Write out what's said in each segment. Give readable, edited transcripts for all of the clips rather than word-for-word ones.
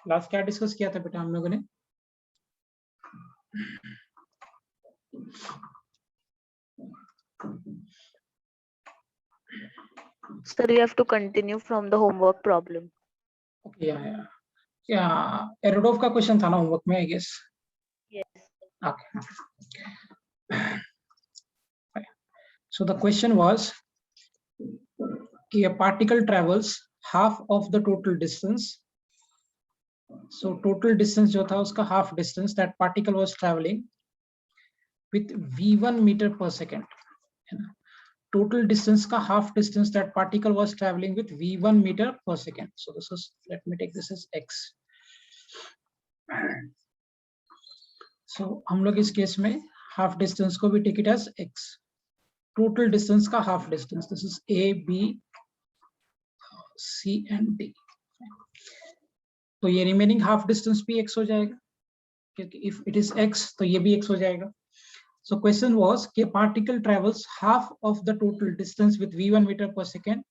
Last क्या discuss किया था बेटा हम लोगों ने? Sir, you have to continue from the homework problem. Okay या एरोडोफ का क्वेश्चन था ना होमवर्क में, I guess. Yes. Okay. So the question was कि a particle travels half of the total distance. So total distance जो था उसका half distance that particle was traveling with v1 meter per second. Total distance का half distance that particle was traveling with v1 meter per second. So this is, let me take this as x. So हम लोग इस case में half distance को भी take it as x. Total distance का half distance, this is a, b, c and d. तो ये remaining half distance भी x हो जाएगा, क्योंकि if it is x तो ये भी x हो जाएगा. So question was कि particle travels half of the total distance with v1 meter per second,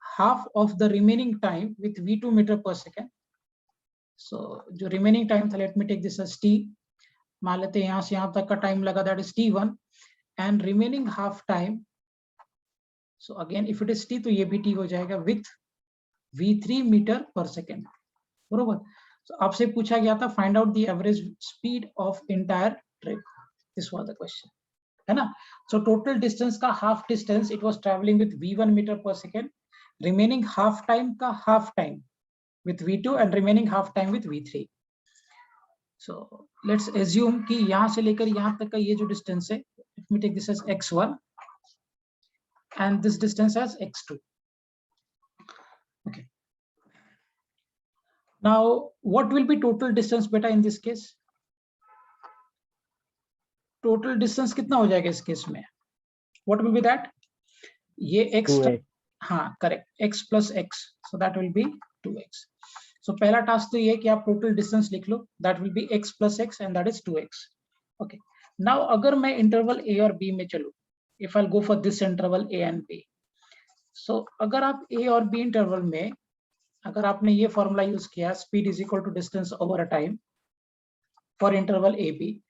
half of the remaining time with v2 meter per second. So जो remaining time था, let me take this as t. मान लेते हैं यहाँ से यहाँ तक का time लगा, that is t1, and remaining half time. So again if it is t तो ये भी t हो जाएगा with v3 meter per second. बरोबर. So आपसे पूछा गया था find out the average speed of entire trip. This was the question, है ना? So total distance का half distance it was traveling with v1 meter per second, remaining half time का half time with v2 and remaining half time with v3. So let's assume कि यहाँ से लेकर यहाँ तक का ये जो distance है, let me take this as x1 and this distance as x2. Okay. Now what will be total distance beta in this case? Total distance कितना हो जाएगा इस केस में? What will be that? ये x, हाँ correct, x plus x, so that will be 2x. So पहला task तो ये कि आप टोटल डिस्टेंस लिख लो, that will be x plus x and that is 2x. Okay. Now अगर मैं इंटरवल a और b में चलूं, if I'll go for this interval a and b, so अगर आप a और b इंटरवल में अगर आपने ये फॉर्मूला यूज किया, speed is equal to distance over a time for interval A B,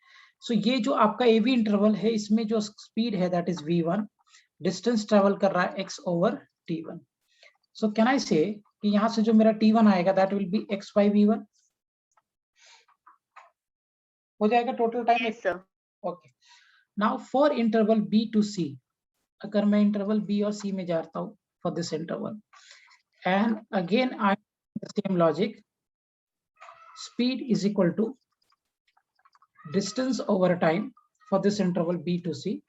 so ये जो आपका ए बी इंटरवल है इसमें जो स्पीड है that is v1, distance travel कर रहा है x over t1. So can I say कि यहाँ से जो मेरा t1 आएगा that will be x by v1 हो जाएगा total time. Yes, sir. Okay. Now for interval b to c, अगर मैं इंटरवल b और c में जाता हूँ for this interval, and again I the same logic, speed is equal to distance over time for this interval b to c.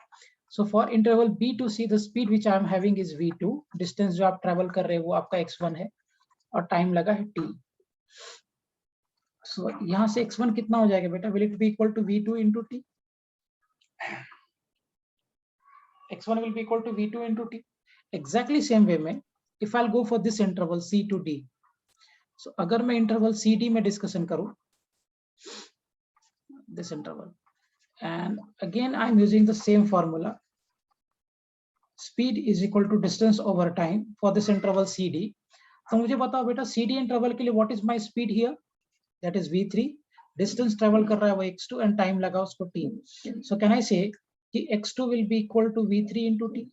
So for interval b to c the speed which I am having is v2, distance जो आप travel कर रहे हो वो आपका x1 है और time लगा है t. So यहाँ से x1 कितना हो जाएगा बेटा? Will it be equal to v2 into t? x1 will be equal to v2 into t. Exactly same way में if I'll go for this interval c to d, so अगर मैं interval c d में discussion करूँ this interval, and again I'm using the same formula, speed is equal to distance over time for this interval cd. तो मुझे बताओ बेटा cd interval के लिए what is my speed here? That is v3, distance travel कर रहा है वो x2 and time लगा उसको t. So can I say कि x2 will be equal to v3 into t?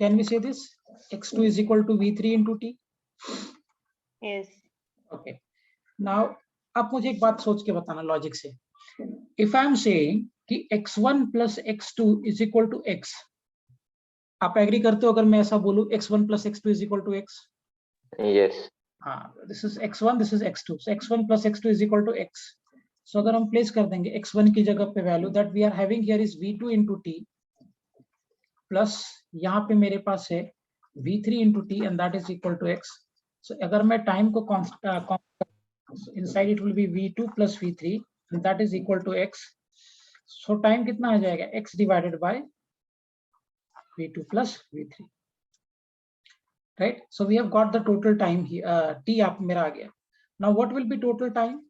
Can we say this? x2 is equal to v3 into t? Yes. Okay. Now आप मुझे एक बात सोच के बताना लॉजिक से. If I am saying कि x1 plus x2 is equal to x, आप एग्री करते हो अगर मैं ऐसा बोलूं x1 plus x2 is equal to x? Yes. हाँ, this is x1, this is x2. So x1 plus x2 is equal to x. So अगर हम प्लेस कर देंगे x1 की जगह पे value that we are having here is v2 into t plus यहाँ पे मेरे पास है v3 into t and that is equal to x. So अगर मैं टाइम को inside it will be v2 plus v3 and that is equal to x. So time कितना आ जाएगा? x divided by v2 plus v3. Right? So we have got the total time here. T आप मेरा आ गया. Now what will be total time?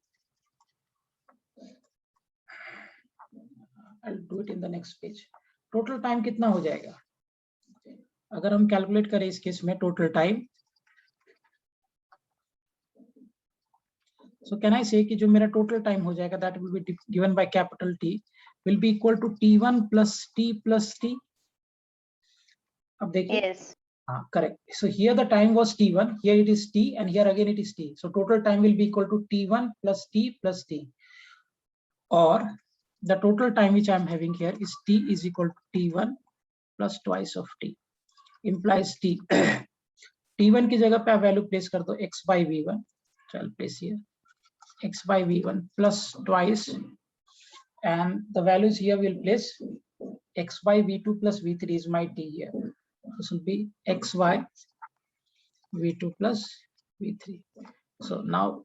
I'll do it in the next page. Total time कितना हो जाएगा? अगर हम calculate करें इस केस में total time, So can I say कि जो मेरा total time हो जाएगा that will be given by capital T will be equal to T1 plus T. अब देखिए, Yes. correct. So here the time was T1, here it is T, and here again it is T. So total time will be equal to T1 plus T, or the total time which I am having here is T is equal to T1 plus twice of T, implies T. T1 की जगह पे आप value place कर दो x by v1, so I'll place here x by v1 plus twice, and the values here will place x by v2 plus v3 is my T here. This will be xy v2 plus v3. So now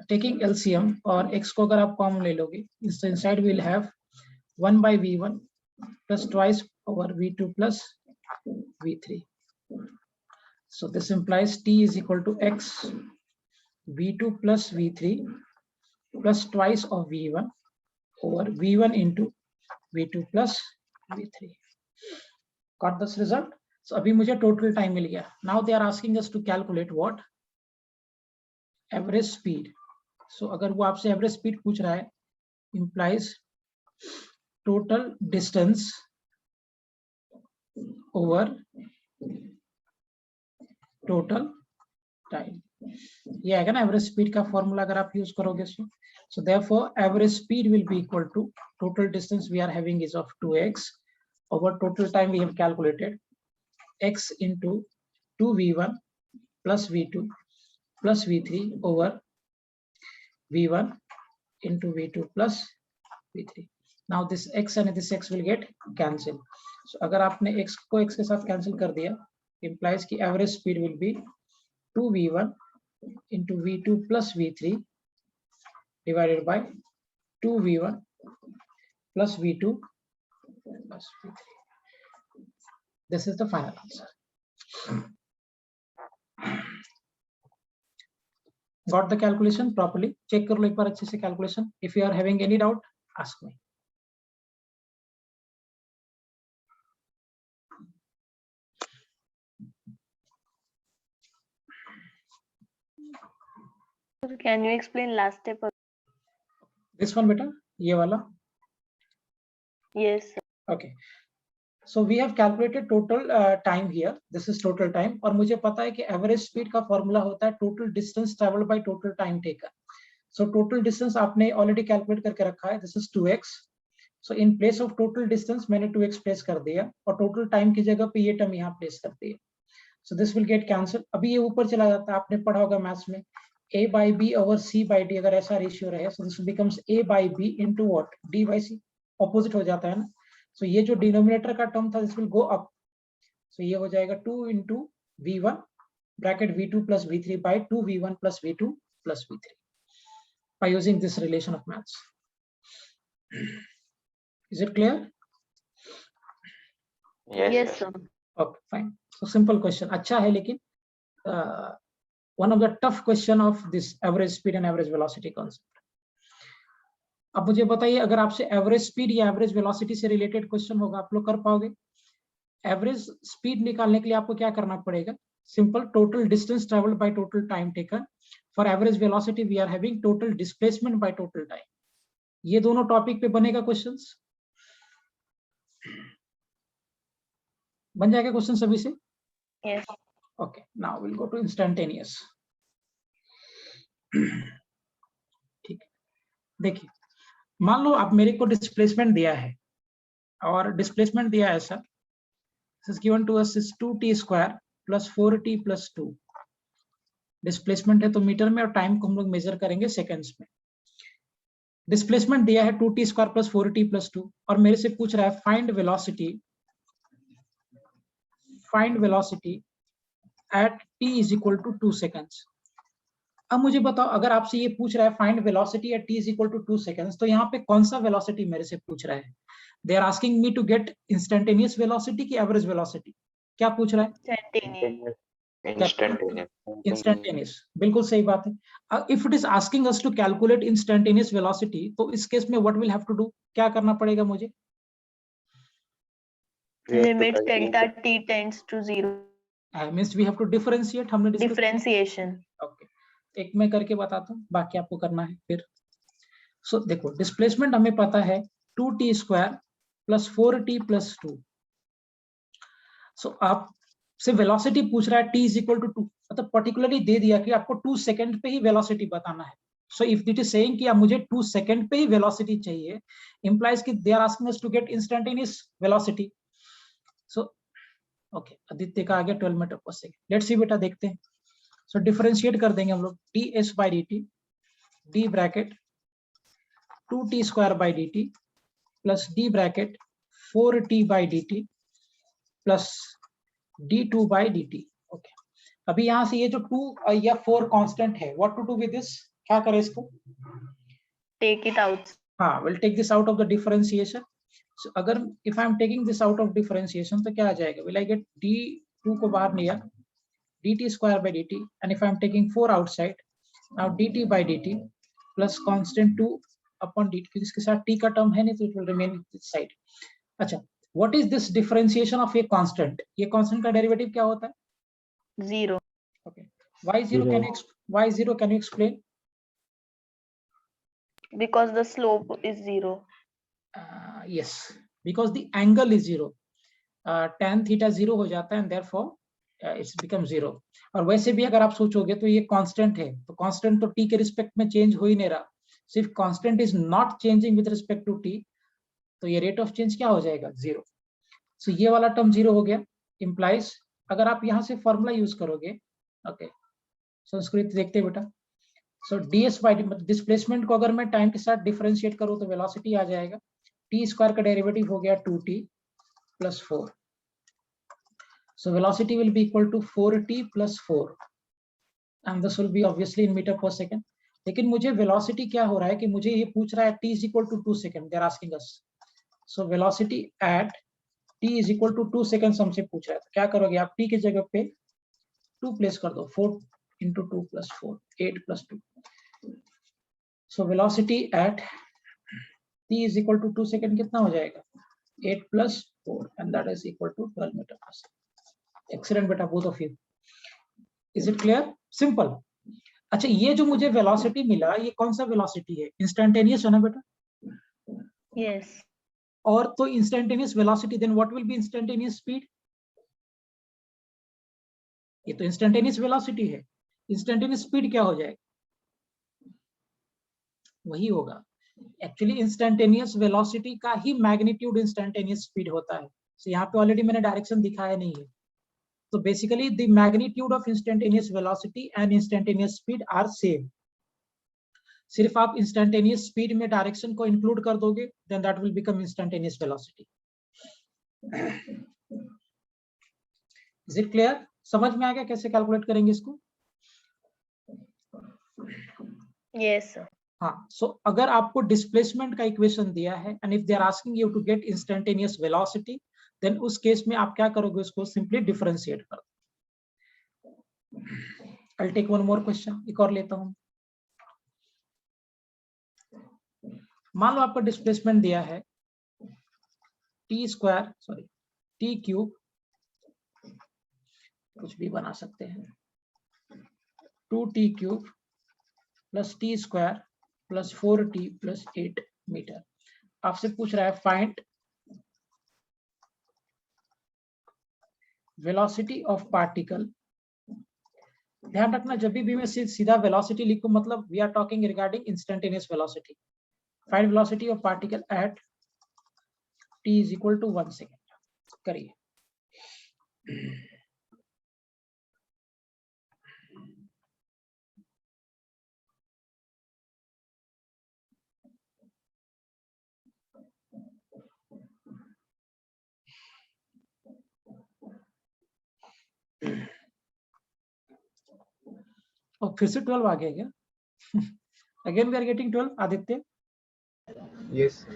taking LCM और x को अगर आप common ले लोगे, inside we will have 1 by v1 plus twice over v2 plus v3. So this implies T is equal to x v2 plus v3 plus twice of v1 over v1 into v2 plus v3. Got this result? So अभी मुझे total time मिल गया. Now they are asking us to calculate what? Average speed. So अगर वो आपसे average speed पूछ रहा है, implies total distance over total time. ये आएगा ना average speed का formula अगर आप use करोगे so. So therefore average speed will be equal to total distance we are having is of 2x over total time we have calculated x into 2v1 plus v2 plus v3 over v1 into v2 plus v3. Now this x and this x will get cancelled. So अगर आपने x को x के साथ cancel कर दिया, implies कि average speed will be 2v1 into v2 plus v3 divided by 2v1 plus v2 plus v3. This is the final answer. Got the calculation properly? Check कर लो एक बार अच्छे से calculation. If you are having any doubt, ask me. So can you explain last step? This one beta, ये वाला. Yes. Okay. So we have calculated total time here. This is total time. और मुझे पता है कि average speed का formula होता है total distance traveled by total time taken. So total distance आपने already calculate करके रखा है. This is 2x. So in place of total distance मैंने 2x place कर दिया और total time की जगह पे ये term यहाँ place कर दिया. So this will get cancelled. अभी ये ऊपर चला जाता है. आपने पढ़ा होगा मैथ्स में a by b over c by d अगर ऐसा रेशियो रहे, so this becomes a by b into what? d by c. Opposite हो जाता है ना. So ये जो डिनोमिनेटर का टर्म था, this will go up. So ये हो जाएगा 2 into v1 bracket v2 plus v3 by 2v1 plus v2 plus v3 by using this relation of maths. Is it clear? Yes, sir. Okay, fine. So simple question. अच्छा है लेकिन one of the tough question of this average speed and average velocity concept. अब मुझे बताइए अगर आपसे average speed या average velocity से रिलेटेड क्वेश्चन होगा, आप लोग कर पाओगे? एवरेज स्पीड निकालने के लिए आपको क्या करना पड़ेगा? Simple, total distance travelled by total time taken. For average velocity we are having total displacement by total time. ये दोनों टॉपिक पे बनेगा क्वेश्चंस? बन जाएगा क्वेश्चन सभी से? Yes. Okay, now we'll go to instantaneous. ठीक है, देखिए मान लो आप मेरे को डिस्प्लेसमेंट दिया है और डिस्प्लेसमेंट दिया है ऐसा, this is given to us is 2t square plus 4t plus 2. Displacement है तो मीटर में और टाइम को हम लोग मेजर करेंगे सेकंड्स में. डिस्प्लेसमेंट दिया है 2t square plus 4t plus 2 और मेरे से पूछ रहा है find velocity at t is equal to 2 seconds. अब मुझे बताओ अगर आपसे ये पूछ रहा है find velocity at t is equal to 2 seconds, तो यहाँ पे कौन सा वेलोसिटी मेरे से पूछ रहा है? They are asking me to get instantaneous velocity की एवरेज वेलोसिटी. क्या पूछ रहा है? इंस्टेंटेनियस. बिल्कुल सही बात है. If it is asking us to calculate instantaneous velocity, तो इस केस में what will have to do? क्या करना पड़ेगा मुझे? Limit delta t tends to 0. Means we have to differentiate. हमने Differentiation. Okay. एक मैं करके बताता हूँ, बाकी आपको करना है फिर। सो देखो डिस्प्लेसमेंट हमें पता है 2t square plus 4t plus 2। सो आप से वेलोसिटी पूछ रहा है t इज इक्वल टू 2, मतलब पर्टिकुलरली दे दिया कि आपको 2 सेकंड पे ही वेलोसिटी बताना है। So if it is saying कि आप मुझे 2 सेकंड पे ही वेलोसिटी चाहिए, इंप्लाइज कि they are asking us to get instantaneous velocity. So okay, Aditya का आ गया 12 मीटर पर सेकंड। लेट्स सी बेटा, देखते हैं। सो डिफरेंशिएट कर देंगे हम लोग, ds by dt, d bracket 2t square by dt plus d bracket 4t by dt plus d2 by dt। Okay, अभी यहां से ये जो 2 या 4 कांस्टेंट है, what to do with this, क्या करें इसको? Take it out. हाँ, will take this out of the differentiation. So अगर if I am taking this out of differentiation तो क्या आ जाएगा? विल आई गेट d2 को बाहर लिया, dt square by dt, and if I'm taking 4 outside, now dt by dt plus constant 2 upon dt, क्योंकि इसके साथ t का टर्म है नहीं तो it will remain this side। अच्छा, what is this differentiation of a constant? ये constant का डेरिवेटिव क्या होता है? 0. Okay, why 0? Can you why 0? Can you explain? Because the slope is 0. Yes, because the angle is 0, tan theta 0 हो जाता है and therefore it's become 0। और वैसे भी अगर आप सोचोगे तो ये कांस्टेंट है, तो कांस्टेंट तो t के रिस्पेक्ट में चेंज हो ही नहीं रहा, सिर्फ constant is not changing with respect to t, तो ये रेट ऑफ चेंज क्या हो जाएगा? 0। सो ये वाला टर्म 0 हो गया। इंप्लाइज अगर आप यहाँ से फॉर्मूला यूज करोगे, ओके संस्कृत देखते बेटा, सो ds बाई डिस्प्लेसमेंट को अगर मैं टाइम के साथ डिफरेंशिएट करूँ तो वेलोसिटी आ जाएगा, t स्क्वायर का डेरिवेटिव हो गया 2t plus 4, so velocity will be equal to 4t plus 4 and this will be obviously in meter per second। लेकिन मुझे velocity क्या हो रहा है कि मुझे ये पूछ रहा है t is equal to 2 second, they are asking us, so velocity at t is equal to 2 seconds हमसे पूछ रहा है, तो क्या करोगे आप? t की जगह पे 2 प्लेस कर दो, 4 into 2 plus 4, 8 plus 2, so velocity at t is equal to 2 second कितना हो जाएगा? 8 plus 4 and that is equal to 12 meter per second। Excellent बेटा, both of you। Is it clear? Simple। अच्छा, ये जो मुझे वेलोसिटी मिला, ये कौन सा वेलोसिटी है? इंस्टेंटेनियस है ना बेटा? Yes. और तो instantaneous velocity, then what will be instantaneous speed? ये तो इंस्टेंटेनियस वेलोसिटी है, इंस्टेंटेनियस स्पीड क्या हो जाएगा? वही होगा। एक्चुअली इंस्टेंटेनियस वेलोसिटी का ही मैग्नीट्यूड इंस्टेंटेनियस स्पीड होता है। so, यहाँ पे ऑलरेडी मैंने डायरेक्शन दिखाया नहीं है। So basically the magnitude of instantaneous velocity and instantaneous speed are same। सिर्फ आप instantaneous speed में डायरेक्शन को इंक्लूड कर दोगे, then that will become instantaneous velocity। Is it clear? समझ में आ गया कैसे कैलकुलेट करेंगे इसको? Yes, sir. हाँ, so अगर आपको डिस्प्लेसमेंट का इक्वेशन दिया है and if they are asking you to get instantaneous velocity, then उस केस में आप क्या करोगे? उसको सिंपली डिफरेंशिएट कर दो। I'll take one more question, एक और लेता हूँ। मान लो आपको डिस्प्लेसमेंट दिया है T square, sorry T cube, कुछ भी बना सकते हैं, 2t cube plus T square plus 4t plus 8 metre. आपसे पूछ रहा है फाइंड वेलोसिटी ऑफ पार्टिकल। ध्यान रखना, जब भी मैं सीधा वेलोसिटी लिखूं, मतलब we are talking regarding instantaneous velocity. Find velocity of particle at t is equal to 1 second। करिए। और फिर से 12 आ गया क्या? Again we are getting 12, Aditya? Yes.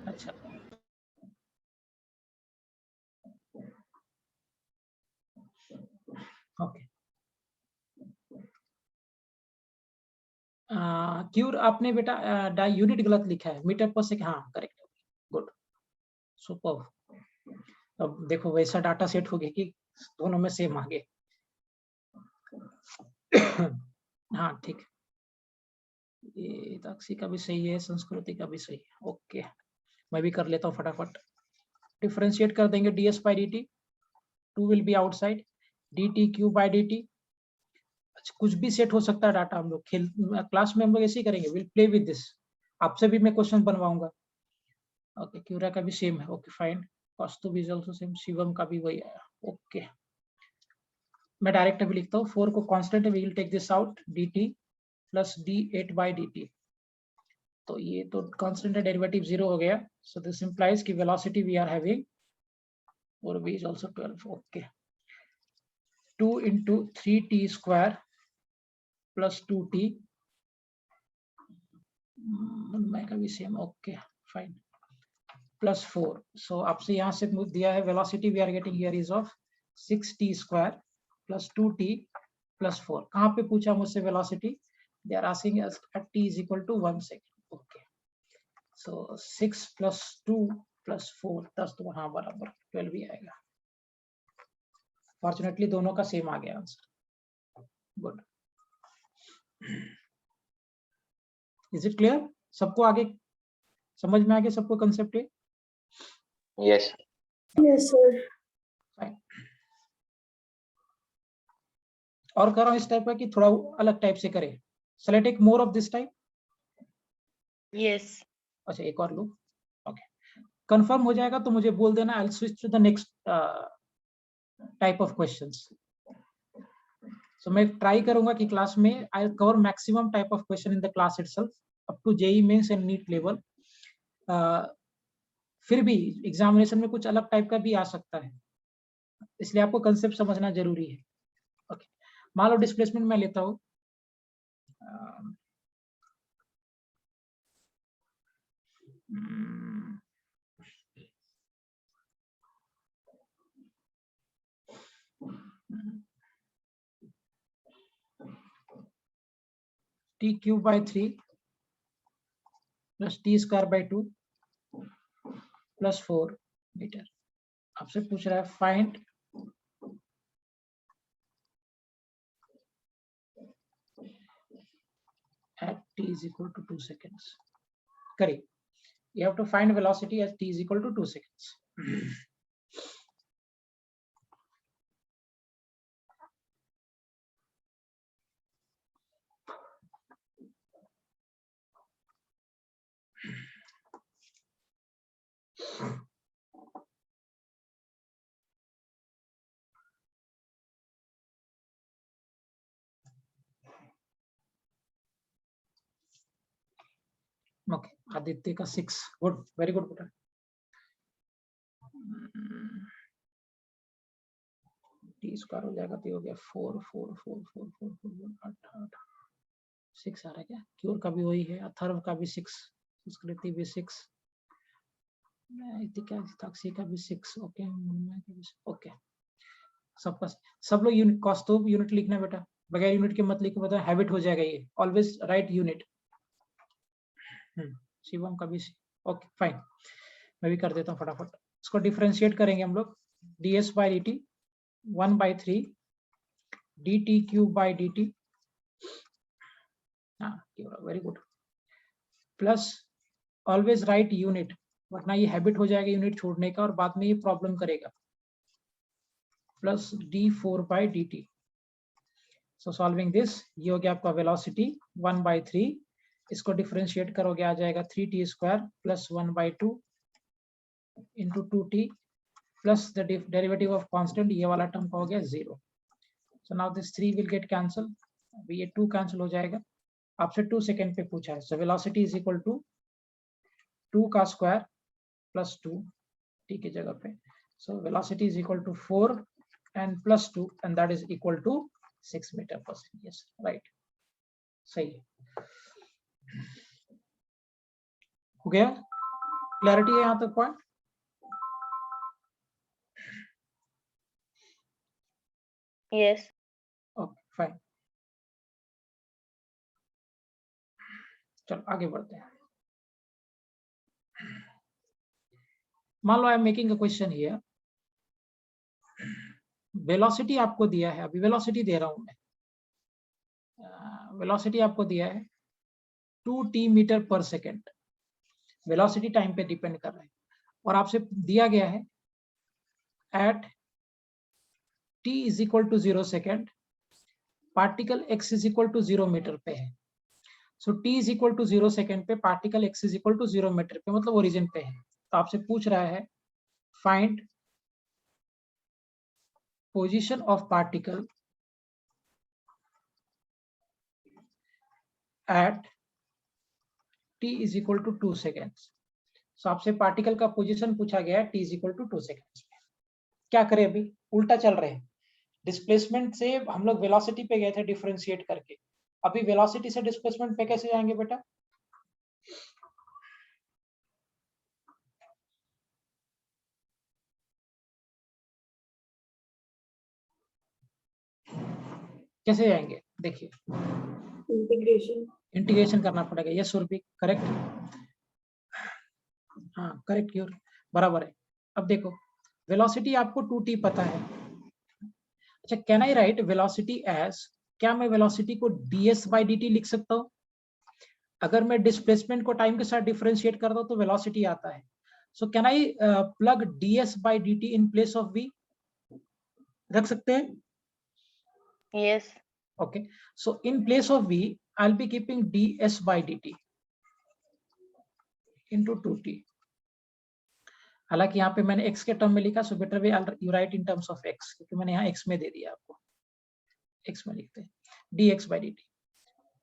अच्छा, ओके। क्यूर आपने बेटा यूनिट गलत लिखा है, मीटर पर सेकंड, हाँ करेक्ट, गुड, सुपर। अब देखो वैसा डाटा सेट हो गया कि दोनों में सेम आ गए। हाँ ठीक है, ये ताक्सी का भी सही है, संस्कृति का भी सही है। ओके, मैं भी कर लेता हूँ फटाफट। डिफरेंशिएट कर देंगे ds by dt, 2 will be outside, dt q by dt। अच्छा, कुछ भी सेट हो सकता है डाटा, हम लोग खेल क्लास में हम लोग ऐसे ही करेंगे, विल प्ले विद दिस। आपसे भी मैं क्वेश्चन बनवाऊंगा। ओके, क्यूरा का भी सेम है। Okay fine, Kaustubh is also same, Shivam का भी वही आया। ओके, मैं डायरेक्ट अभी लिखता हूँ, 4 को कांस्टेंट है, we will take this out, dt plus d8 by dt। तो ये तो कांस्टेंट है, डेरिवेटिव 0 हो गया। सो दिस इंप्लाइज कि वेलोसिटी वी आर हैविंग और v is also 12। Okay, 2 into 3t square plus 2t, मैं का भी same. Okay fine, plus 4। So आपसे यहाँ से दिया है velocity we are getting here is of 6t square plus 2t plus 4। कहाँ पे पूछा मुझसे velocity? They are asking us at t is equal to 1 second। Okay, so 6 plus 2 plus 4, 10 तो हाँ बराबर 12 ही आएगा। फॉर्चुनेटली दोनों का सेम आ गया answer. Good, is it clear? सबको आगे समझ में आ गया? सबको कंसेप्ट है? Yes. Yes, sir. फाइन। और कर रहा हूँ इस टाइप का कि थोड़ा अलग टाइप से करें। सेलेक्ट एक more of this type. Yes. अच्छा, एक और लो। ओके, कंफर्म हो जाएगा तो मुझे बोल देना, I will switch to the next type of questions. So मैं ट्राई करूंगा कि क्लास में I cover maximum type of question in the class itself up to JEE mains and NEET level. फिर भी एग्जामिनेशन में कुछ अलग टाइप का भी आ सकता है, इसलिए आपको कंसेप्ट समझना जरूरी है। ओके, मान लो डिस्प्लेसमेंट मैं लेता हूँ, t cube by 3 plus t square by 2 plus 4 metre. आपसे पूछ रहा है find at t is equal to 2 seconds। करिए, you have to find velocity as t is equal to 2 seconds। Okay, Aditya का 6। गुड, वेरी गुड बेटा। T square हो जाएगा तो हो गया 4 4 4 4 4 4 8 8 6 आ रहा है क्या? क्योर का भी वही है, अथर्व का भी 6, संस्कृति भी 6, ताक्सी का भी 6। ओके, ओके, सबका सब लोग यूनिट कॉस्टोब यूनिट लिखना बेटा, बगैर यूनिट के मत लिखो, बता हैबिट हो जाएगा ये। Always right unit. शिवम का भी। ओके फाइन, मैं भी कर देता हूँ फटाफट। इसको डिफरेंशिएट करेंगे हम लोग, ds by dt 1/3 dt cube by dt, हाँ very good, plus always right unit, वरना ये हैबिट हो जाएगा यूनिट छोड़ने का और बाद में ये प्रॉब्लम करेगा, plus d4 by dt। So solving this, ये हो गया आपका वेलोसिटी 1/3, इसको डिफरेंशिएट करोगे आ जाएगा 3t square plus 1/2 into 2t plus the derivative of constant, ये वाला टर्म का हो गया 0। So now this 3 will get cancel, अभी ये 2 कैंसिल हो जाएगा। आपसे 2 सेकेंड पे पूछा है, so velocity is equal to 2 का स्क्वायर प्लस 2 t की जगह पे, so velocity is equal to 4 and plus 2 and that is equal to 6 metre per second. Yes right, सही हो गया। क्लैरिटी है यहाँ तक पॉइंट? Yes. ओके फाइन, चलो आगे बढ़ते हैं। मान लो I am making a question here, velocity आपको दिया है, अभी वेलोसिटी दे रहा हूं मैं, वेलोसिटी आपको दिया है 2t metre per second, velocity time पे डिपेंड कर रहा है, और आपसे दिया गया है at t is equal to 0 second particle x is equal to 0 metre पे है। So t is equal to 0 second पे particle x is equal to 0 metre पे, मतलब ओरिजिन पे है। तो आपसे पूछ रहा है find position of particle at t is equal to 2 seconds. So आपसे पार्टिकल का पोजीशन पूछा गया है t is equal to 2 seconds में। क्या करें, अभी उल्टा चल रहे हैं। डिस्प्लेसमेंट से हम लोग वेलोसिटी पे गए थे डिफरेंशिएट करके, अभी वेलोसिटी से डिस्प्लेसमेंट पे कैसे जाएंगे बेटा? कैसे जाएंगे देखिए, इंटीग्रेशन करना पड़ेगा। यस सुरभि, करेक्ट, हाँ करेक्ट क्योर, बराबर है। अब देखो वेलोसिटी आपको 2t पता है। अच्छा, can I write velocity as, क्या मैं वेलोसिटी को ds बाई dt लिख सकता हूँ? अगर मैं डिस्प्लेसमेंट को टाइम के साथ डिफरेंशिएट करता हूँ तो वेलोसिटी आता है। सो can I plug ds by dt in place of v, रख सकते हैं? Yes. Okay, so in place of v I'll be keeping ds by dt into 2t. हालांकि यहाँ पे मैंने x के टर्म में लिखा, so better way you right in terms of x, क्योंकि मैंने यहाँ x में दे दिया आपको, x में लिखते हैं dx by dt।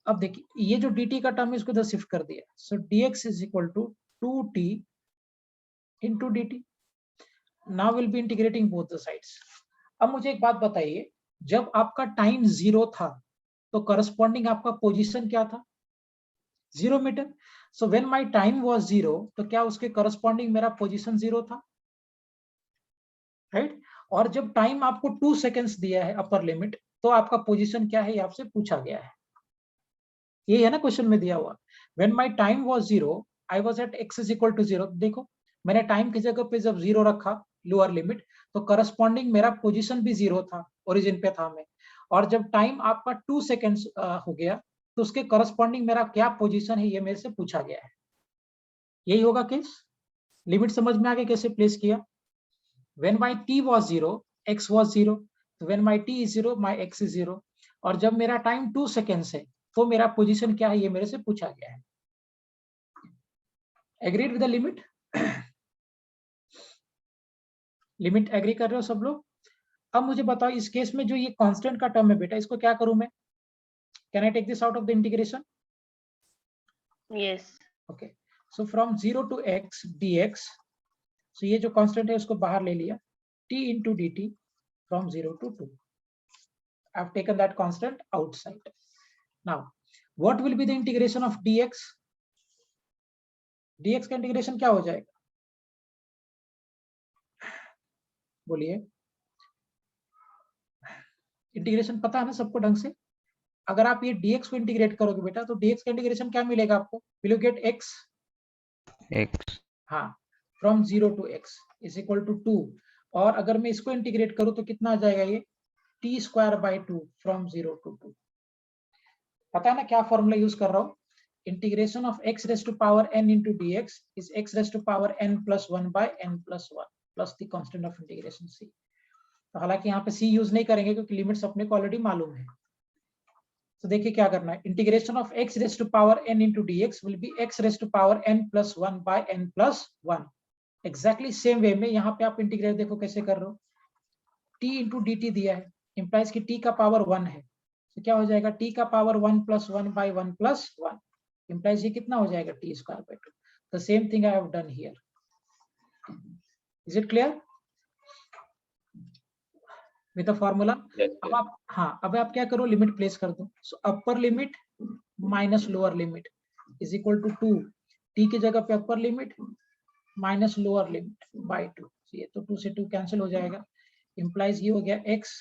अब देखिए ये जो dt का टर्म है इसको इधर शिफ्ट कर दिया, so dx is equal to 2t into dt। Now will be integrating both the sides. अब मुझे एक बात बताइए, जब आपका टाइम 0 था तो करस्पॉन्डिंग आपका पोजीशन क्या था? 0 metre. So when my time was 0, तो क्या उसके करस्पॉन्डिंग मेरा पोजीशन 0 था, राइट? और जब टाइम आपको 2 सेकेंड्स दिया है अपर लिमिट, तो आपका पोजीशन क्या है ये आपसे पूछा गया है। ये है ना क्वेश्चन में दिया हुआ, when my time was 0 I was at x is equal to 0। देखो मैंने टाइम की जगह पे जब 0 रखा लोअर लिमिट, तो करस्पॉन्डिंग मेरा पोजीशन भी 0 था, ओरिजिन पे था मैं। और जब टाइम आपका 2 सेकेंड्स हो गया, तो उसके करस्पॉन्डिंग मेरा क्या पोजीशन है ये मेरे से पूछा गया है। यही होगा केस। लिमिट समझ में आ गया कैसे प्लेस किया? When my t was 0 x was 0, तो when my t is 0 my x is 0। और जब मेरा टाइम 2 सेकेंड्स है तो मेरा पोजीशन क्या है ये मेरे से पूछा गया है। Agreed with the limit? Limit agree कर रहे हो सब लोग? अब मुझे बताओ इस केस में जो ये कांस्टेंट का टर्म है बेटा, इसको क्या करूं मैं? Can I take this out of the integration? Yes. Okay, so from 0 to x dx, so ये जो कांस्टेंट है उसको बाहर ले लिया, t into dt from 0 to 2. I've taken that constant outside. Now what will be the integration of dx? dx का integration क्या हो जाएगा बोलिए? इंटीग्रेशन पता है ना सबको ढंग से? अगर आप ये dx को इंटीग्रेट करोगे बेटा, तो dx का इंटीग्रेशन क्या मिलेगा आपको? Will you get x? हाँ, from 0 to x is equal to 2। और अगर मैं इसको इंटीग्रेट करूं तो कितना आ जाएगा ये? t square by 2 from 0 to 2। पता है ना क्या फॉर्मूला यूज कर रहा हूं? Integration of x raise to power n into dx is x raise to power n plus 1 by n plus 1 plus the constant of integration c। तो हालांकि यहाँ पे c यूज नहीं करेंगे क्योंकि लिमिट्स अपने को ऑलरेडी मालूम है। तो देखिए क्या करना है, integration of x raise to power n into dx will be x raise to power n plus 1 by n plus 1। Exactly same way में यहाँ पे आप इंटीग्रेट देखो कैसे कर रहे हो, t इंटू डी टी दिया है, इंप्लाइज की t का पावर 1 है, तो क्या हो जाएगा t का power 1 plus 1 by 1 plus 1, implies ये कितना हो जाएगा t square by 2। The same thing I have done here. Is it clear with the formula? अब आप, हाँ अब आप क्या करो, लिमिट प्लेस कर दो। So upper limit minus lower limit is equal to 2, t की जगह पे upper limit minus lower limit by 2। ये तो 2 से 2 कैंसिल हो जाएगा, इंप्लाइज ये हो गया x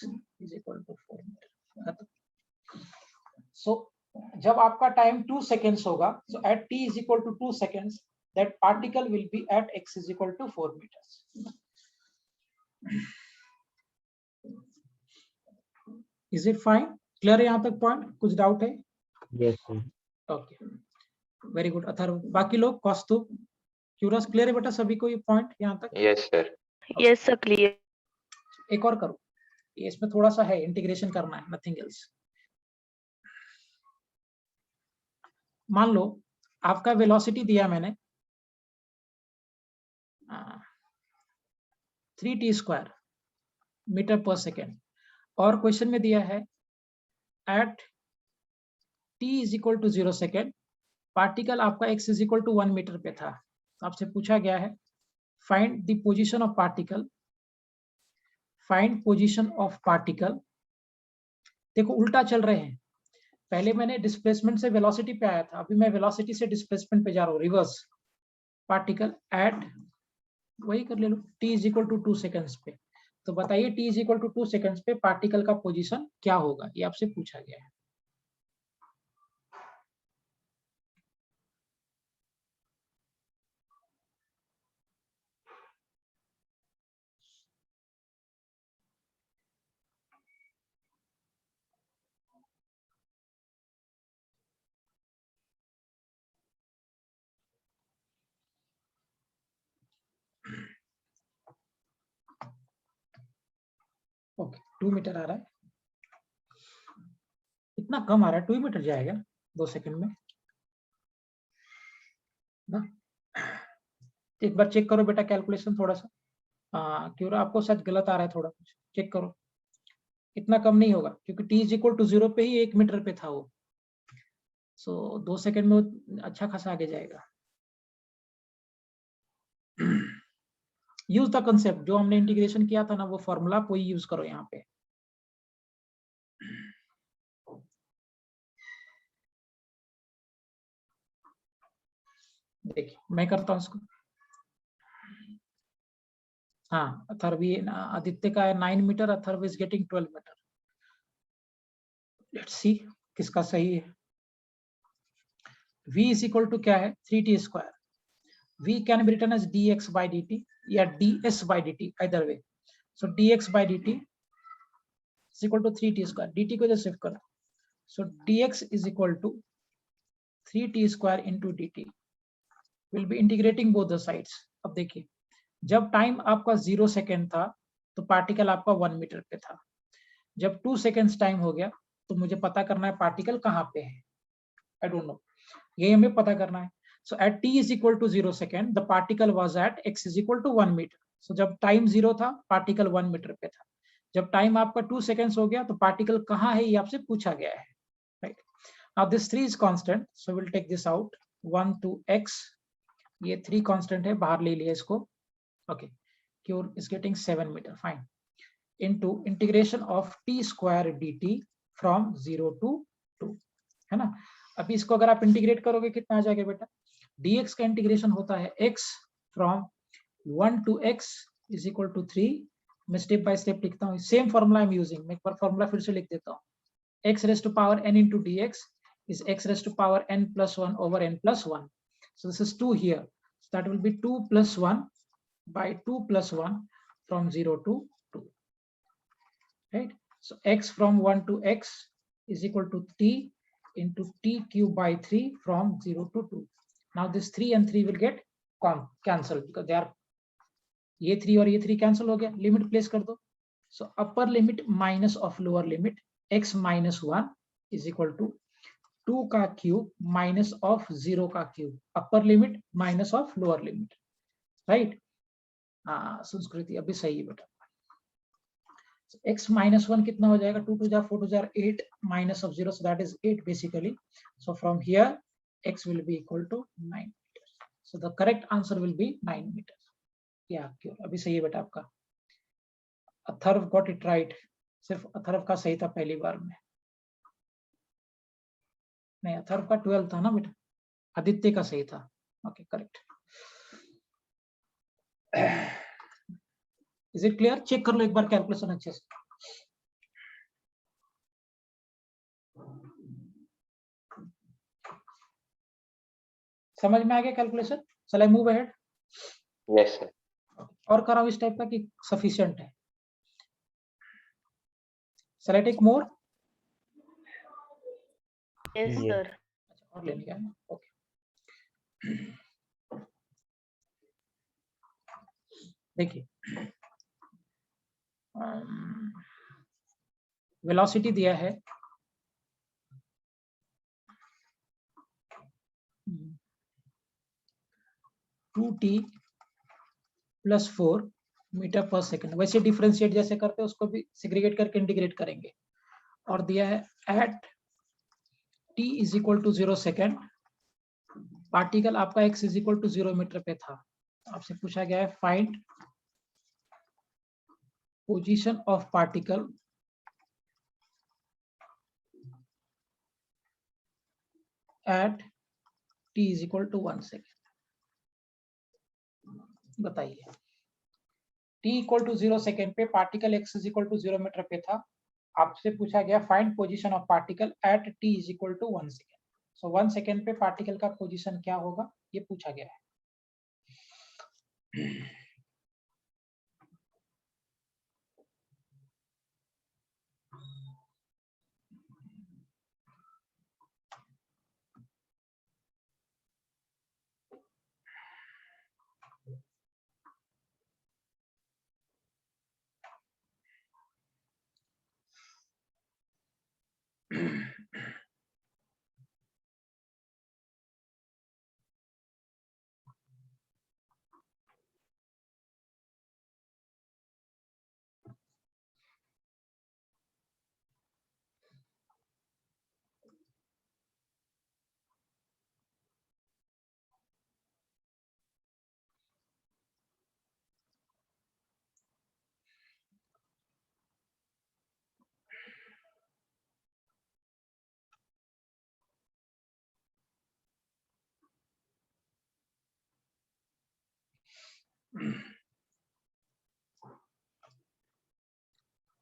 is equal to 4 metre. So जब आपका टाइम 2 सेकेंड्स होगा, so at t is equal to 2 seconds that particle will be at x is equal to 4 metres. Is it fine? Clear है यहाँ तक पॉइंट? कुछ डाउट है? Yes, sir. Okay, very good Atharva. बाकी लोग कौस्तुभ, क्यूरस, क्लियर है बेटा सभी को ये पॉइंट यहाँ तक? Yes, sir. Yes, sir, clear. एक और करो, ये इसमें थोड़ा सा है, इंटीग्रेशन करना है, नथिंग एल्स। मान लो आपका वेलोसिटी दिया मैंने 3t² मीटर पर सेकेंड, और क्वेश्चन में दिया है at t is equal to 0 second particle आपका x is equal to 1 metre पे था। तो आपसे पूछा गया है find the position of particle, find position of particle. देखो उल्टा चल रहे हैं, पहले मैंने डिस्प्लेसमेंट से वेलोसिटी पे आया था, अभी मैं वेलोसिटी से डिस्प्लेसमेंट पे जा रहा हूँ, रिवर्स। पार्टिकल एट, वही कर ले लो, t is equal to 2 seconds पे। तो बताइए t is equal to 2 seconds पे पार्टिकल का पोजीशन क्या होगा, ये आपसे पूछा गया है। ओके, 2 मीटर आ रहा है, इतना कम आ रहा है, 2 मीटर जाएगा 2 सेकंड में ना। एक बार चेक करो बेटा कैलकुलेशन थोड़ा सा, क्यों आपको शायद गलत आ रहा है, थोड़ा कुछ चेक करो, इतना कम नहीं होगा क्योंकि t इज इक्वल टू 0 पे ही 1 मीटर पे था वो। सो 2 सेकंड में वो अच्छा खासा आगे जाएगा। यूज द कंसेप्ट, जो हमने इंटीग्रेशन किया था ना, वो फॉर्मूला कोई यूज करो यहाँ पे। देखिए मैं करता हूँ इसको। हाँ, अथर्व आदित्य का है 9 metre, Atharva is getting 12 metre. Let's see किसका सही है। v इज इक्वल टू क्या है, 3t²। v can be written as dx by dt या ds by dt, either way. So dx by dt is equal to 3t², dt को इधर shift करो। So dx is equal to 3t² into dt. We'll be integrating both the sides. अब देखिए, जब time आपका 0 second था तो particle आपका 1 मीटर पे था। जब 2 सेकेंड्स टाइम हो गया तो मुझे पता करना है पार्टिकल कहाँ पे है, आई डोंट नो, ये हमें पता करना है। So at t is equal to 0 second, the particle was at x is equal to 1 meter. So जब टाइम 0 था, पार्टिकल 1 मीटर पे था। जब टाइम आपका 2 सेकेंड्स हो गया तो पार्टिकल कहाँ है ये आपसे पूछा गया है, right. Now this 3 is constant, so we'll take this out, 1 to x, ये 3 constant है, बाहर ले लिया इसको, okay, q is getting 7 meter, fine, into integration of t² dt from 0 to 2, है ना। अभी इसको अगर आप इंटीग्रेट करोगे कितना आ जाएगा बेटा, dx का इंटीग्रेशन होता है x from 1 to x is equal to 3। मैं स्टेप बाय स्टेप लिखता हूँ, same formula I am using, मैं एक बार फॉर्मूला फिर से लिख देता हूँ। x raise to power n into dx is x raise to power n plus 1 over n plus 1. So this is 2 here, so that will be 2 plus 1 by 2 plus 1 from 0 to 2, right? So x from 1 to x is equal to t into t cube by 3 from 0 to 2. Now this 3 and 3 will get cancelled because they are, ये 3 और ये 3 cancel हो गया, limit place कर दो। So upper limit minus of lower limit x minus 1 is equal to 2 का cube minus of 0 का cube, upper limit minus of lower limit, right? संस्कृति अभी सही है बेटा। So x minus 1 कितना हो जाएगा, 2 2 जा 4 2 जा 8 minus of 0, so that is 8 basically. So from here x will be equal to 9 meters. So the correct answer will be 9 meters. Yeah, अभी सही है बेटा आपका। अथर्व got it right, सिर्फ अथर्व का सही था पहली बार में, नहीं अथर्व का 12 था ना बेटा, आदित्य का सही था। Okay correct. Is it clear? Check कर लो एक बार कैलकुलेशन अच्छे से। समझ में आ गया कैलकुलेशन? चल I move ahead? Yes, sir. और कराओ इस टाइप का कि सफिशिएंट है? Shall I take more? Yes, Yes. sir. अच्छा और लेने का है ना, ओके। देखिए वेलोसिटी दिया है 2t + 4 मीटर पर सेकंड। वैसे डिफरेंशिएट जैसे करते हैं उसको भी सेग्रीगेट करके इंटीग्रेट करेंगे। और दिया है एट t = 0 सेकंड पार्टिकल आपका x = 0 मीटर पे था। आपसे पूछा गया है find position of particle at t = 1 second. बताइए t = 0 सेकंड पे पार्टिकल x = 0 मीटर पे था। आपसे पूछा गया find position of particle at t = 1 second. So 1 second पे पार्टिकल का पोजीशन क्या होगा ये पूछा गया है।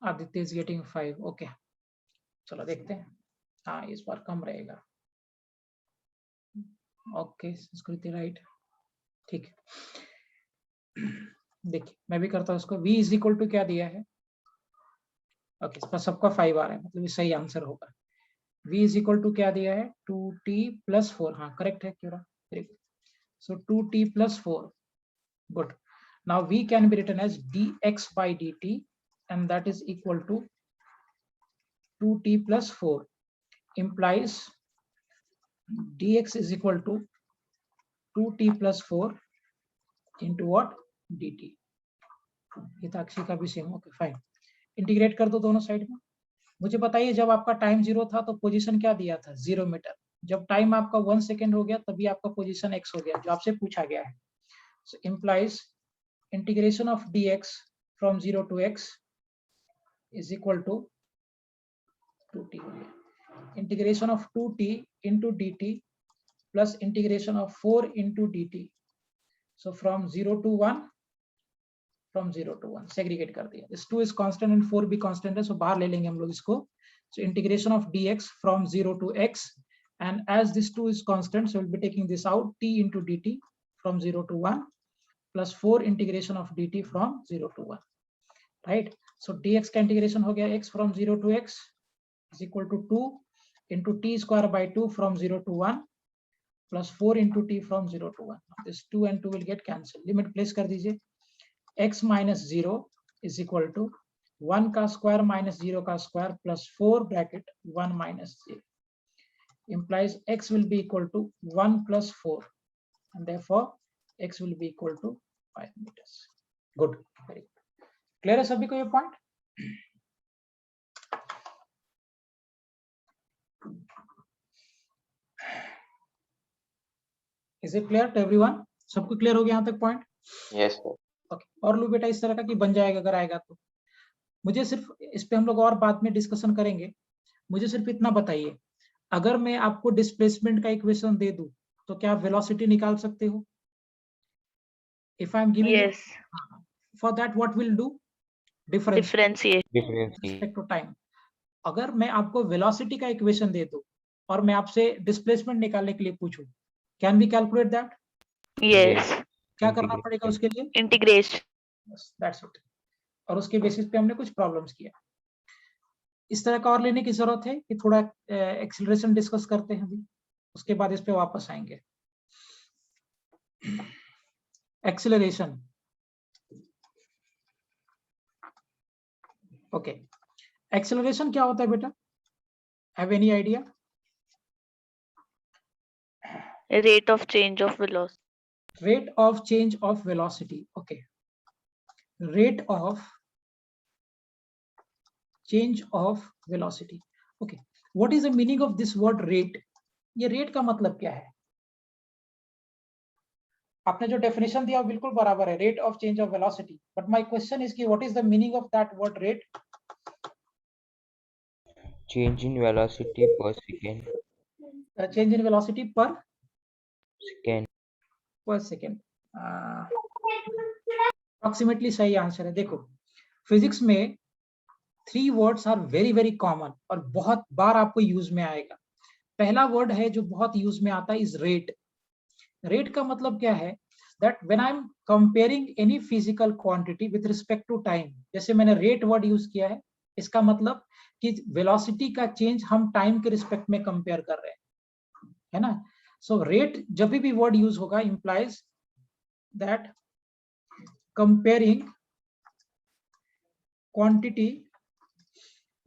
Aditya is getting 5 okay. चलो देखते हैं। हाँ इस बार कम रहेगा। ओके संस्कृति राइट ठीक है। देखिए मैं भी करता हूँ इसको। v = क्या दिया है ओके इस पर सबका 5 आ रहा है मतलब ये सही आंसर होगा। v = क्या दिया है 2t + 4 हाँ करेक्ट है क्यों सो 2t + 4 good. Now v can be written as dx by dt and that is equal to 2t + 4 implies dx is equal to 2t + 4 into what dt। Hitakshi का भी सेम ओके फाइन। इंटीग्रेट कर दो दोनों side में। मुझे बताइए जब आपका टाइम 0 था तो पोजीशन क्या दिया था 0 मीटर। जब टाइम आपका 1 सेकेंड हो गया तभी आपका पोजीशन x हो गया जो आपसे पूछा गया है। सो implies integration of dx from 0 to x is equal to 2t हो गया। Integration of 2t into dt plus integration of 4 into dt। so from 0 to 1 segregate कर दिया। this 2 is constant and 4 भी constant है so बाहर ले लेंगे हम लोग इसको। so integration of dx from 0 to x and as this 2 is constant so we'll be taking this out t into dt from 0 to 1 plus 4 integration of dt from 0 to 1 right। so dx का integration हो गया x from 0 to x is equal to 2 into t square by 2 from 0 to 1 plus 4 into t from 0 to 1। this 2 and 2 will get cancelled। Limit place कर दीजिए x minus 0 is equal to 1 का square minus 0 का square plus 4 bracket 1 minus 0 implies x will be equal to 1 plus 4 and therefore x will be equal to 5 meters। good very good। clear है सभी को ये point. Is it clear to everyone? सबको clear हो गया यहाँ तक पॉइंट। Yes, sir. ओके और लो बेटा इस तरह का कि बन जाएगा अगर आएगा तो। मुझे सिर्फ इस पे हम लोग और बाद में डिस्कशन करेंगे। मुझे सिर्फ इतना बताइए अगर मैं आपको डिस्प्लेसमेंट का इक्वेशन दे दूं तो क्या आप वेलोसिटी निकाल सकते हो। If I am giving Yes. For that what will do Differentiate. Differentiate. Respect to time. अगर मैं आपको वेलोसिटी का इक्वेशन दे दूं और मैं आपसे डिस्प्लेसमेंट निकालने के लिए पूछूं can we calculate that. Yes. क्या करना पड़ेगा उसके लिए Integration. That's it. और उसके बेसिस पे हमने कुछ प्रॉब्लम्स किया। इस तरह का और लेने की जरूरत है कि थोड़ा एक्सीलरेशन डिस्कस करते हैं अभी, उसके बाद इस पे वापस आएंगे। एक्सीलरेशन, ओके, एक्सीलरेशन क्या होता है बेटा? Have any idea? Rate of change of velocity. Rate of change of velocity, okay. Rate of change of velocity, okay. What is the meaning of this word rate? ये rate का मतलब क्या है? आपने जो definition दिया बिल्कुल बराबर है, rate of change of velocity. But my question is कि what is the meaning of that word rate? Change in velocity per second. Change in velocity per Second. per second. Approximately सही answer है। देखो physics में 3 words are very very common और बहुत बार आपको use में आएगा। पहला वर्ड है जो बहुत यूज में आता है इज रेट। रेट का मतलब क्या है? That when I am comparing any physical quantity with respect to time, जैसे मैंने रेट वर्ड यूज किया है, इसका मतलब कि वेलोसिटी का चेंज हम टाइम के रिस्पेक्ट में कंपेयर कर रहे हैं, है ना? सो रेट जब भी वर्ड यूज होगा implies that comparing quantity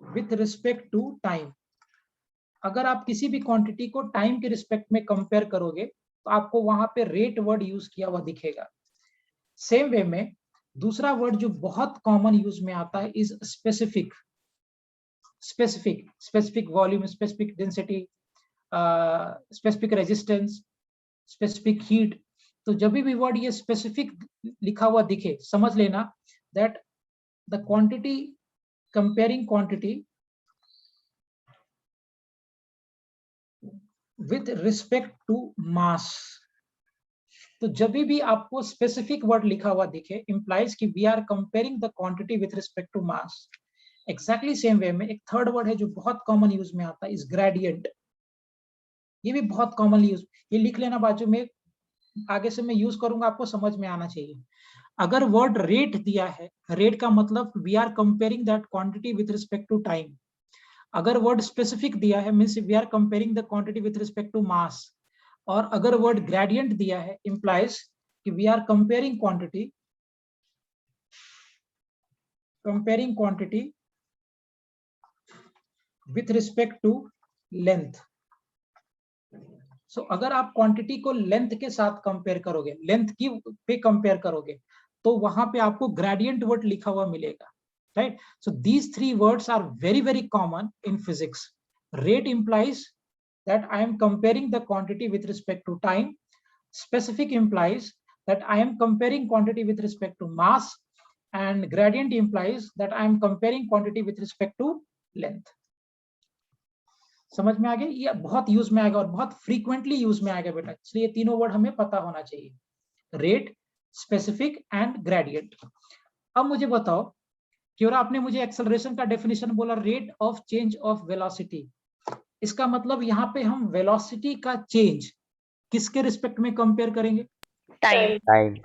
with respect to time. अगर आप किसी भी क्वांटिटी को टाइम के रिस्पेक्ट में कंपेयर करोगे तो आपको वहां पे रेट वर्ड यूज किया हुआ दिखेगा। सेम वे में दूसरा वर्ड जो बहुत कॉमन यूज में आता है is specific. Specific, specific volume, specific density, specific resistance, specific heat. तो जब भी वर्ड ये स्पेसिफिक लिखा हुआ दिखे समझ लेना that the quantity, comparing quantity with respect to mass. तो जब भी आपको स्पेसिफिक वर्ड लिखा हुआ दिखे इंप्लाइज कि we are comparing the quantity with respect to mass. Exactly same way में एक थर्ड वर्ड है जो बहुत कॉमन यूज में आता है इज ग्रेडियंट। ये भी बहुत कॉमनली यूज, ये लिख लेना बाजू में, आगे से मैं यूज करूंगा आपको समझ में आना चाहिए। अगर वर्ड रेट दिया है, रेट का मतलब we are comparing that quantity with respect to time. अगर वर्ड स्पेसिफिक दिया है means we are comparing the quantity with respect to mass. और अगर वर्ड ग्रेडियंट दिया है इंप्लाइज कि we are comparing quantity with respect to length. So अगर आप क्वांटिटी को लेंथ के साथ कंपेयर करोगे, लेंथ की पे कंपेयर करोगे, तो वहां पे आपको ग्रेडियंट वर्ड लिखा हुआ मिलेगा, right? So these 3 words are very very common in physics. Rate implies that I am comparing the quantity with respect to time. Specific implies that I am comparing quantity with respect to mass, and gradient implies that I am comparing quantity with respect to length. समझ में आ गया? ये बहुत use में आएगा और बहुत frequently use में आएगा बेटा, इसलिए तीनों वर्ड हमें पता होना चाहिए, रेट, स्पेसिफिक एंड ग्रेडियंट। अब मुझे बताओ कि आपने मुझे एक्सेलरेशन का डेफिनेशन बोला rate of change of velocity. इसका मतलब यहाँ पे हम वेलोसिटी का चेंज किसके रिस्पेक्ट में कंपेयर करेंगे? Time. Time.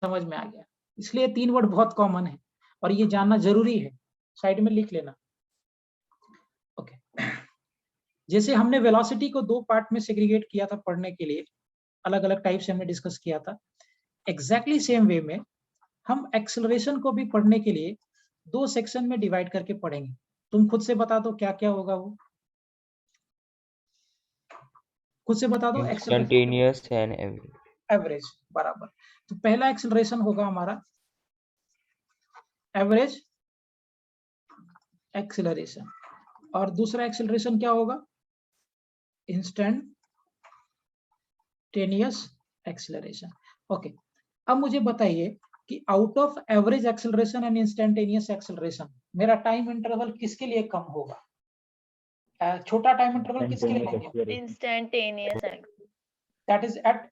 समझ में आ गया? इसलिए 3 वर्ड बहुत कॉमन है और ये जानना जरूरी है, साइड में लिख लेना। ओके, जैसे हमने वेलोसिटी को 2 पार्ट में सेग्रीगेट किया था पढ़ने के लिए, अलग अलग टाइप से हमने डिस्कस किया था, एग्जैक्टली सेम वे में हम एक्सेलरेशन को भी पढ़ने के लिए 2 सेक्शन में डिवाइड करके पढ़ेंगे। तुम खुद से बता दो क्या क्या होगा, वो खुद से बता दो। Instantaneous and एवरेज, बराबर। तो पहला एक्सेलरेशन होगा हमारा एवरेज एक्सेलरेशन, और दूसरा एक्सेलरेशन क्या होगा? Instantaneous acceleration. ओके, अब मुझे बताइए कि out of average acceleration and instantaneous acceleration मेरा टाइम इंटरवल किसके लिए कम होगा? छोटा टाइम इंटरवल किसके लिए लेंगे? Instantaneous. That is at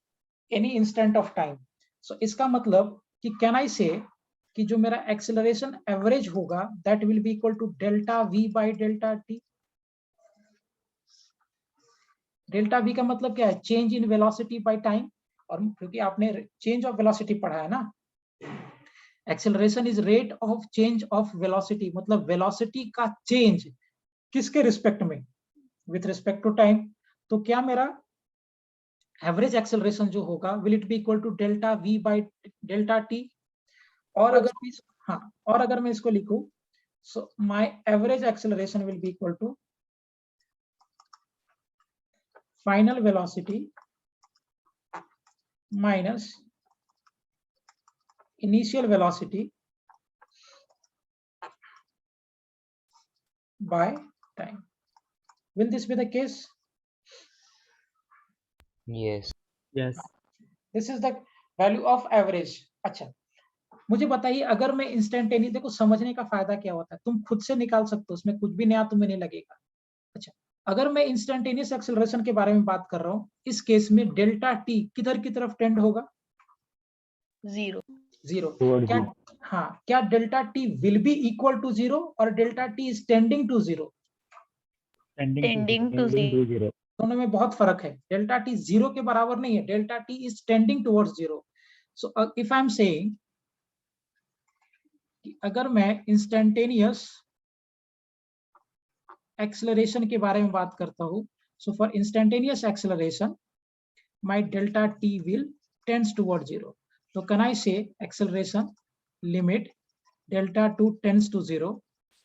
any instant of time. So इसका मतलब कि कैन आई से कि जो मेरा एक्सेलरेशन एवरेज होगा that will be equal to delta V by delta T. Delta V का मतलब क्या है? Change in velocity by time, और क्योंकि आपने चेंज ऑफ वेलोसिटी पढ़ा है ना, acceleration is rate of change of velocity, मतलब वेलोसिटी का चेंज किसके रिस्पेक्ट में, विथ रिस्पेक्ट टू टाइम। तो क्या मेरा एवरेज एक्सेलरेशन जो होगा will it be equal to delta v by delta t. और अगर मैं हाँ, और अगर मैं इसको लिखूं, so my average acceleration will be equal to final velocity minus initial velocity by time. Will this be the case? Yes. Yes. This is the value of average. अच्छा, मुझे बताइए अगर मैं इंस्टेंटेनियस, देखो समझने का फायदा क्या होता है, तुम खुद से निकाल सकते हो, उसमें कुछ भी नया तुम्हें नहीं लगेगा। अच्छा, अगर मैं इंस्टेंटेनियस एक्सेलरेशन के बारे में बात कर रहा हूँ, इस केस में डेल्टा टी किधर की तरफ टेंड होगा? 0. 0। Towards क्या, zero. हाँ, क्या delta t will be equal to 0 और delta t is tending to 0? Tending to zero. दोनों में बहुत फर्क है। डेल्टा टी 0 के बराबर नहीं है, delta t is tending towards 0। So if I am saying, अगर मैं इंस्टेंटेनियस एक्सेलरेशन के बारे में बात करता हूं, so for instantaneous acceleration my delta t will tends toward 0। तो can I say acceleration limit delta to tends to 0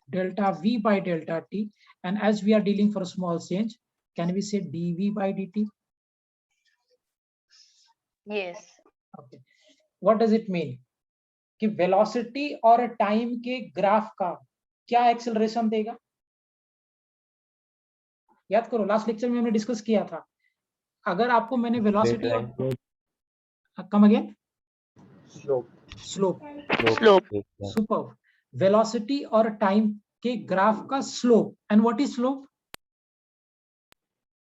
delta v by delta t, and as we are dealing for a small change, can we say dv by dt? Yes. Okay, what does it mean कि velocity और time के graph का क्या acceleration देगा? याद करो, last lecture में हमने डिस्कस किया था, अगर आपको मैंने वेलोसिटी और come again Slope. Slope, Slope. Super, velocity और टाइम के ग्राफ का slope, and what is slope?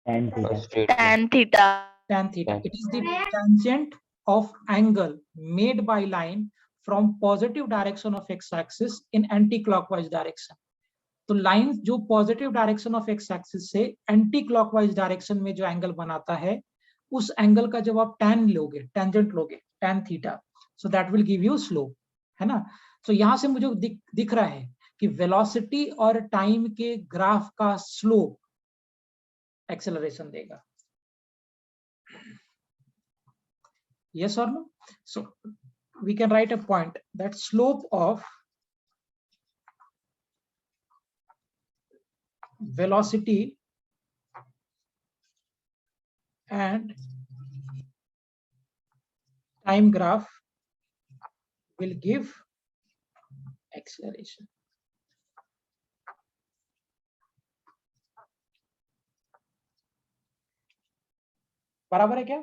And theta. Straight line. Tan theta. Tan theta. Tan. It is the tangent of angle made by line from positive direction of x-axis in anti-clockwise direction. तो line जो positive direction of x axis से anti clockwise direction में जो angle बनाता है, उस angle का जब आप tan लोगे, टेंजेंट लोगे, tan theta, so that will give you slope, है ना। तो यहां से मुझे दिख रहा है कि वेलोसिटी और टाइम के ग्राफ का स्लोप एक्सेलरेशन देगा। Yes or no? So we can write a point that slope of velocity and time graph will give acceleration. बराबर है क्या?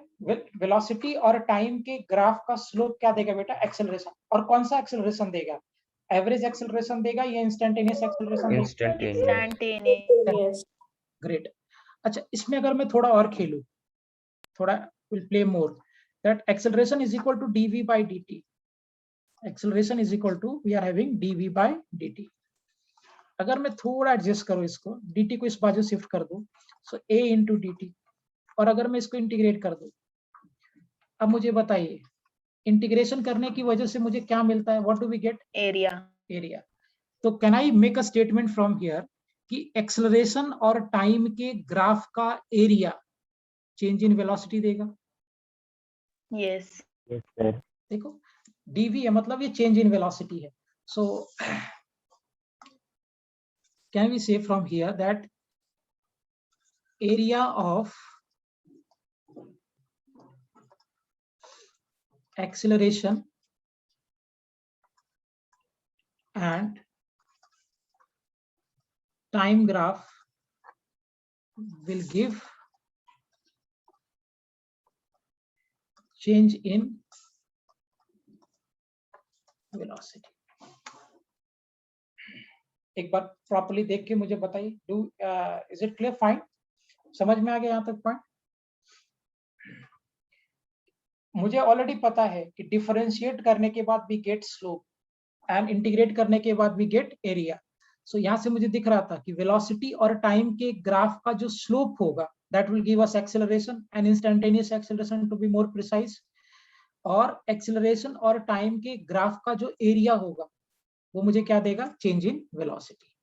वेलोसिटी और टाइम के ग्राफ का स्लोप क्या देगा बेटा? एक्सेलरेशन। और कौन सा एक्सेलरेशन देगा? एवरेज एक्सेलरेशन देगा या इंस्टेंटेनियस एक्सेलरेशन देगा? Instantaneous. ग्रेट। अच्छा, इसमें अगर मैं थोड़ा और खेलूं, थोड़ा will play more, that acceleration is equal to dv by dt. Acceleration is equal to, we are having dv by dt. अगर मैं थोड़ा एडजस्ट करूं इसको, dt को इस बाजू शिफ्ट कर दूं, सो a into dt, और अगर मैं इसको इंटीग्रेट कर दूं, अब मुझे बताइए इंटीग्रेशन करने की वजह से मुझे क्या मिलता है? What do we get? Area. Area. तो can I make a statement from here कि एक्सेलरेशन और टाइम के ग्राफ का एरिया चेंज इन वेलोसिटी देगा? Yes. Yes, sir. देखो dv है, मतलब ये चेंज इन वेलोसिटी है। सो कैन वी से from here that area of acceleration and time graph will give change in velocity. एक बार प्रॉपर्ली देख के मुझे बताइए, do is it clear? Fine, समझ में आ गया यहां तक पॉइंट? मुझे ऑलरेडी पता है कि डिफरेंशिएट करने के बाद we get slope and integrate करने के बाद वी गेट एरिया। सो यहाँ से मुझे दिख रहा था कि वेलोसिटी और टाइम के ग्राफ का जो स्लोप होगा that will give us acceleration and instantaneous acceleration to be more precise, और एक्सेलरेशन और टाइम के ग्राफ का जो एरिया होगा वो मुझे क्या देगा? Change in velocity.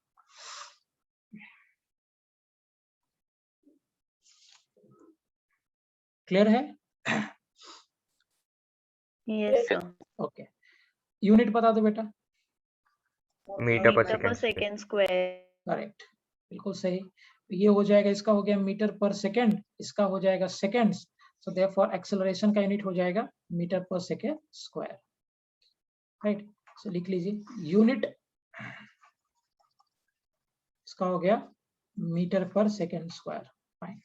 क्लियर है? Yes, sir. ओके, यूनिट बता दो बेटा। Metre per Meter per second second square. Correct, बिल्कुल सही। ये हो जाएगा, इसका हो गया मीटर पर सेकंड, इसका हो जाएगा सेकंड्स, सो देयरफॉर एक्सेलरेशन का यूनिट हो जाएगा मीटर पर सेकंड स्क्वायर, राइट। सो लिख लीजिए यूनिट, इसका हो गया मीटर पर second square. Fine.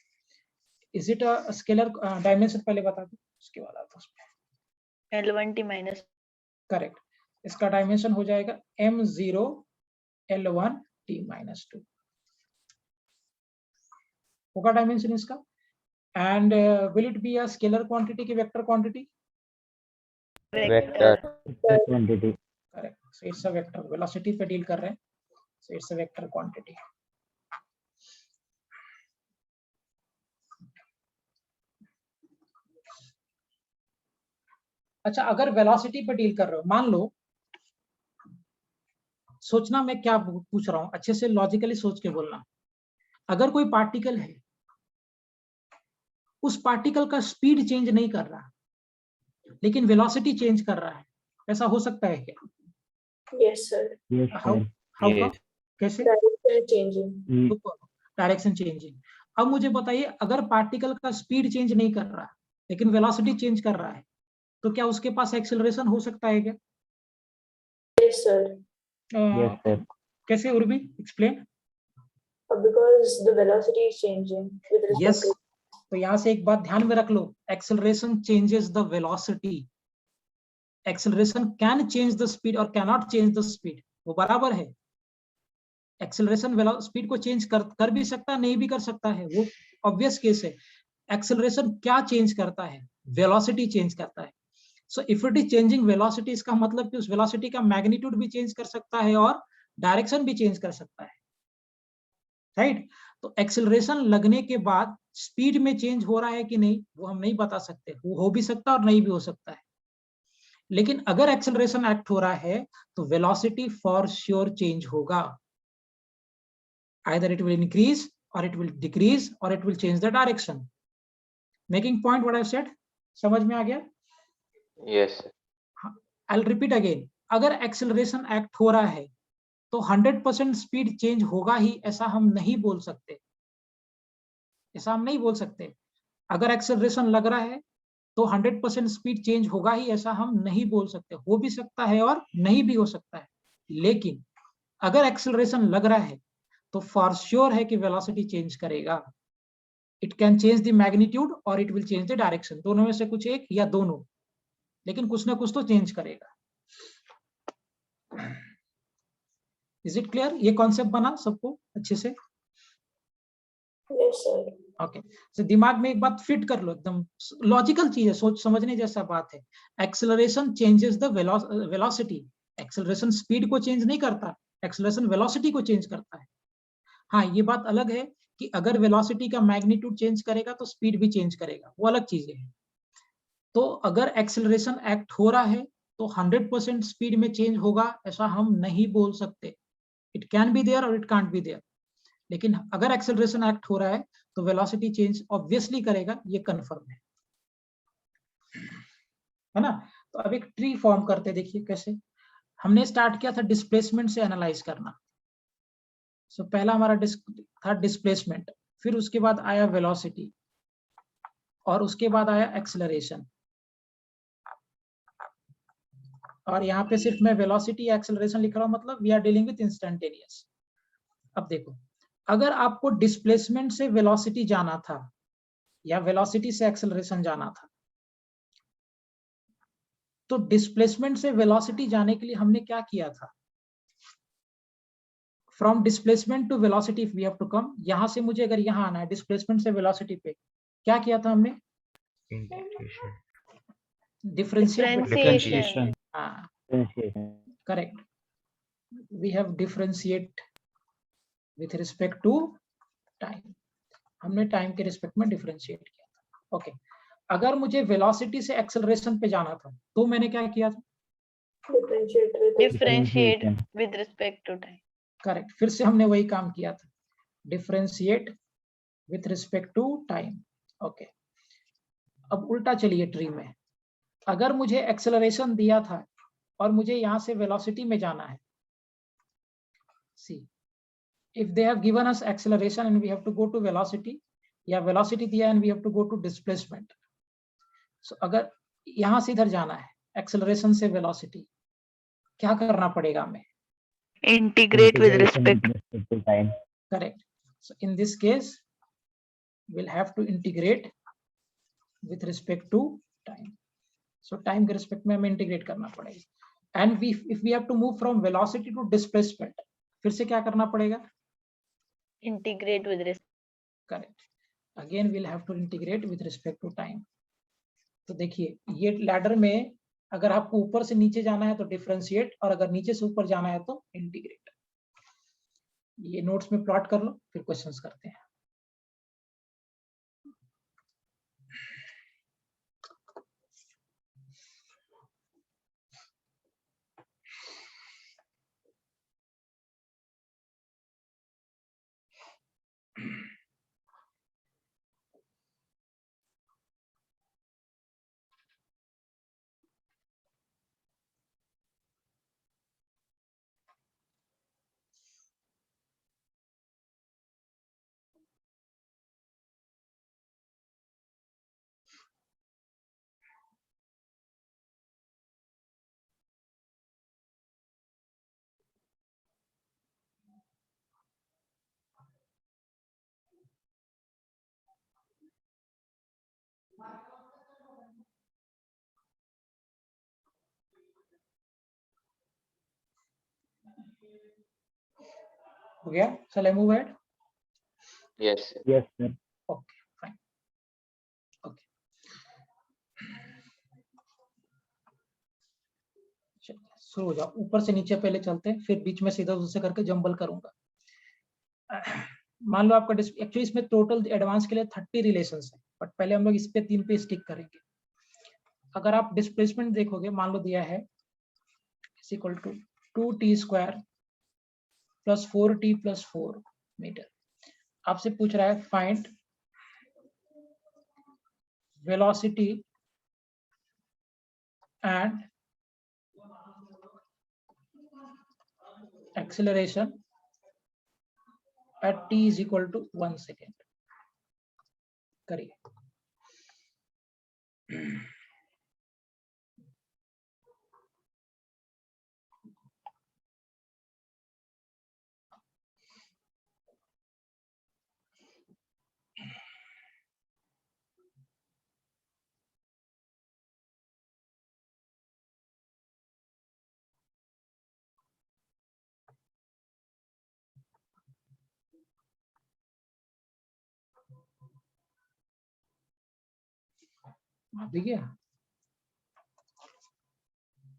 Is it a scalar? Dimension पहले बता दो, उसके बाद आता उसमें। L1T minus. करेक्ट, इसका डायमेंशन हो जाएगा m0 L1T minus 2 होगा डायमेंशन इसका। And will it be a scalar quantity की vector quantity? Vector quantity. Correct, so it's a vector, velocity पे डील कर रहे हैं, so it's a vector quantity. अच्छा, अगर वेलोसिटी पे डील कर रहे हो, मान लो, सोचना मैं क्या पूछ रहा हूं, अच्छे से लॉजिकली सोच के बोलना। अगर कोई पार्टिकल है, उस पार्टिकल का स्पीड चेंज नहीं कर रहा, लेकिन वेलोसिटी चेंज कर रहा है, ऐसा हो सकता है क्या? Yes, sir. Yes, how sir. How Yes. कैसे? Direction changing. Direction changing. अब मुझे बताइए, अगर पार्टिकल का स्पीड चेंज नहीं कर रहा लेकिन वेलोसिटी चेंज कर रहा है, तो क्या उसके पास एक्सेलरेशन हो सकता है क्या? Yes, sir. Yes, sir. कैसे Urvi, explain. Because the velocity is changing with respect yes, to. तो यहाँ से एक बात ध्यान में रख लो, acceleration changes the velocity, acceleration can change the speed और can not change the speed, वो बराबर है। एक्सेलरेशन स्पीड को चेंज कर भी सकता है, नहीं भी कर सकता है, वो ऑब्वियस केस है। एक्सेलरेशन क्या चेंज करता है? वेलोसिटी चेंज करता है। So if it is changing velocity, इसका मतलब कि उस वेलोसिटी का मैग्नीट्यूड भी चेंज कर सकता है और डायरेक्शन भी चेंज कर सकता है, राइट। तो एक्सेलरेशन लगने के बाद स्पीड में चेंज हो रहा है कि नहीं, वो हम नहीं बता सकते, वो हो भी सकता है और नहीं भी हो सकता है। लेकिन अगर एक्सेलरेशन एक्ट हो रहा है तो वेलोसिटी फॉर श्योर चेंज होगा, either it will increase or it will decrease or it will change the direction. Making point what I've said? समझ में आ गया? Yes. I'll repeat again. अगर एक्सेलरेशन एक्ट हो रहा है तो 100% स्पीड चेंज होगा ही, ऐसा हम नहीं बोल सकते, ऐसा हम नहीं बोल सकते। अगर एक्सेलरेशन लग रहा है तो 100% स्पीड चेंज होगा ही, ऐसा हम नहीं बोल सकते, हो भी सकता है और नहीं भी हो सकता है। लेकिन अगर एक्सेलरेशन लग रहा है तो फॉर श्योर है कि वेलोसिटी चेंज करेगा। It can change the magnitude और it will change the direction, दोनों में से कुछ एक या दोनों, लेकिन कुछ ना कुछ तो चेंज करेगा। Is it clear? ये कॉन्सेप्ट बना सबको अच्छे से? Yes, sir. ओके, तो दिमाग में एक बात फिट कर लो, एकदम लॉजिकल चीज है, सोच समझने जैसा बात है। Acceleration changes the velocity, acceleration speed को चेंज नहीं करता, एक्सेलरेशन वेलोसिटी को चेंज करता है। हाँ, ये बात अलग है कि अगर वेलोसिटी का मैग्नीट्यूड चेंज करेगा तो स्पीड भी चेंज करेगा, वो अलग चीजें हैं। तो अगर एक्सेलरेशन एक्ट हो रहा है तो 100% स्पीड में चेंज होगा, ऐसा हम नहीं बोल सकते। इट कैन बी देयर और इट कांट बी देयर, लेकिन अगर एक्सेलरेशन एक्ट हो रहा है तो वेलोसिटी चेंज ऑब्वियसली करेगा, ये कंफर्म है ना। तो अब एक ट्री फॉर्म करते, देखिए कैसे। हमने स्टार्ट किया था डिस्प्लेसमेंट से एनालाइज करना। सो पहला हमारा था डिस्प्लेसमेंट, फिर उसके बाद आया वेलोसिटी और उसके बाद आया एक्सेलरेशन। और यहाँ पे सिर्फ मैं वेलोसिटी या एक्सेलरेशन लिख रहा हूँ, मतलब we are dealing with instantaneous. अब देखो, अगर आपको डिस्प्लेसमेंट से वेलोसिटी जाना था या वेलोसिटी से एक्सेलरेशन जाना था, तो डिस्प्लेसमेंट से वेलोसिटी जाने के लिए हमने क्या किया था? From displacement to velocity we have to come, यहां से मुझे अगर यहाँ आना है डिस्प्लेसमेंट से वेलोसिटी पे, क्या किया था हमने? Integration differentiate. Differentiation. हाँ, Differentiation. Correct, we have differentiate with respect to time, हमने टाइम के रिस्पेक्ट में डिफरेंशिएट किया था। ओके, अगर मुझे वेलोसिटी से एक्सेलरेशन पे जाना था तो मैंने क्या किया था? Differentiate with. Differentiate with respect to time. Correct, फिर से हमने वही काम किया था, differentiate with respect to time. Okay, अब उल्टा चलिए ट्री में, अगर मुझे एक्सेलरेशन दिया था और मुझे यहां से वेलोसिटी में जाना है, सी if they have given us acceleration and we have to go to velocity, या velocity दिया and we have to go to displacement. So अगर यहां से इधर जाना है acceleration से velocity, क्या करना पड़ेगा हमें? Integrate with Integration respect. with respect to time. Correct. So in this case, we'll have to integrate with respect to time. So time के respect में हमें integrate करना पड़ेगा. And if we have to move from velocity to displacement, फिर से क्या करना पड़ेगा? Integrate with respect. Correct. Again we'll have to integrate with respect to time. तो देखिए ये लैडर में अगर आपको ऊपर से नीचे जाना है तो डिफरेंशिएट, और अगर नीचे से ऊपर जाना है तो इंटीग्रेट. ये नोट्स में प्लॉट कर लो, फिर क्वेश्चंस करते हैं. हो गया? Shall I move ahead? Yes. Yes, sir. Okay, fine. Okay. शुरू हो जाओ, ऊपर से नीचे पहले चलते हैं, फिर बीच में सीधा उधर से करके जंबल करूंगा. मान लो आपका एक्चुअली इसमें टोटल एडवांस के लिए 30 रिलेशंस है, बट पहले हम लोग इस पे 3 पे स्टिक करेंगे. अगर आप डिस्प्लेसमेंट देखोगे, मान लो दिया है is equal to 2t square plus 4t plus 4 metre. आपसे पूछ रहा है find velocity and acceleration at t is equal to 1 second. करिए. आ भी गया.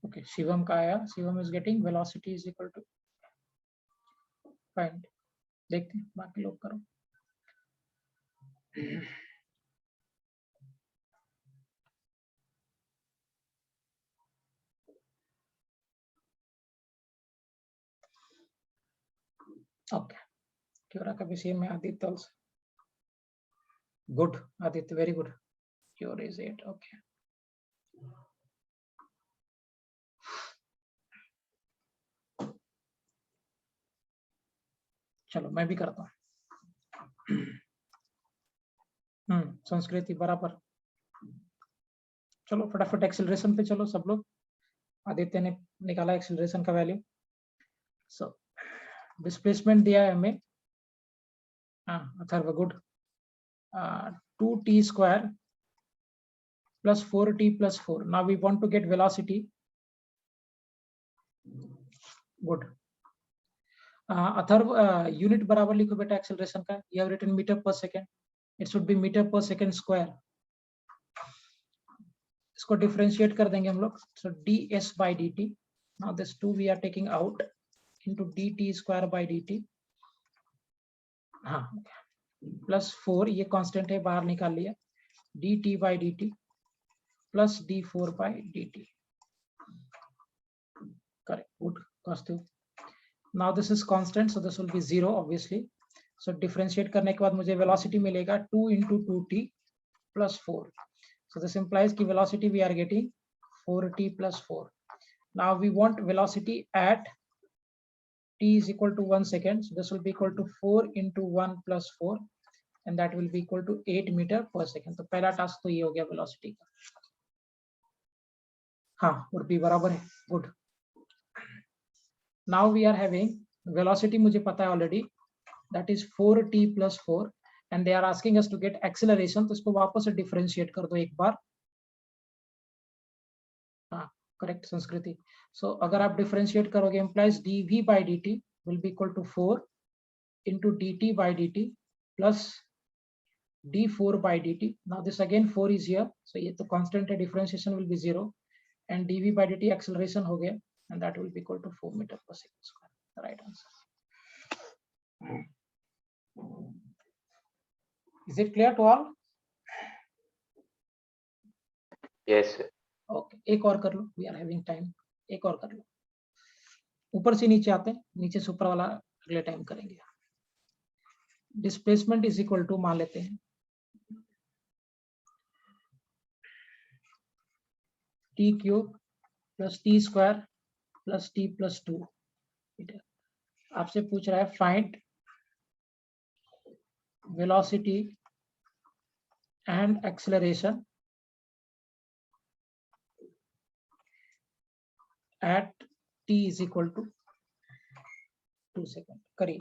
ओके, शिवम का आया. Shivam is getting velocity is equal to find. देखते हैं बाकी लोग करो. ओके, क्योरा का भी सेम है. Aditya also. Good, Aditya, very good. Your is 8. Okay. चलो मैं भी करता हूँ. संस्कृति बराबर. चलो फटाफट एक्सेलरेशन पे चलो सब लोग. आदित्य ने निकाला एक्सेलरेशन का वैल्यू. सो डिस्प्लेसमेंट दिया है हमें. Atharva good. 2t square plus 4t plus 4. Now we want to get velocity. Good. Atharva unit बराबर लिखो बेटा एक्सेलरेशन का. You have written meter per second. It should be meter per second square. इसको differentiate कर देंगे हम लोग. So ds by dt. Now this 2 we are taking out into dt square by dt. हाँ, प्लस 4 ये constant है, बाहर निकाल लिया. dt by dt plus d4 by dt. Correct. Good. Cos2. Now this is constant, so this will be 0 obviously. So differentiate करने के बाद मुझे velocity मिलेगा 2 into 2t plus 4. So this implies कि velocity we are getting 4t plus 4. Now we want velocity at t is equal to 1 second. So this will be equal to 4 into 1 plus 4, and that will be equal to 8 meter per second. तो पहला task तो ये हो गया velocity का. हाँ, would be बराबर है. Good. Now we are having velocity मुझे पता है already. That is 4t plus 4. And they are asking us to get acceleration. तो इसको वापस से differentiate कर दो एक बार. हाँ, correct संस्कृति. So अगर आप differentiate करोगे implies dv by dt will be equal to 4 into dt by dt plus d4 by dt. Now this again 4 is here. So ये तो constant है, differentiation will be 0. And dv by dt acceleration हो गया. And that will be equal to 4 meter per second square. The right answer. Is it clear to all? Yes, sir. Okay, एक और कर लो. We are having time. एक और कर लो. ऊपर से नीचे आते हैं. नीचे से ऊपर वाला अगले टाइम करेंगे. Displacement is equal to मान लेते हैं t cube plus t square plus t plus 2. आपसे पूछ रहा है find velocity and acceleration at t is equal to 2 second. करिए.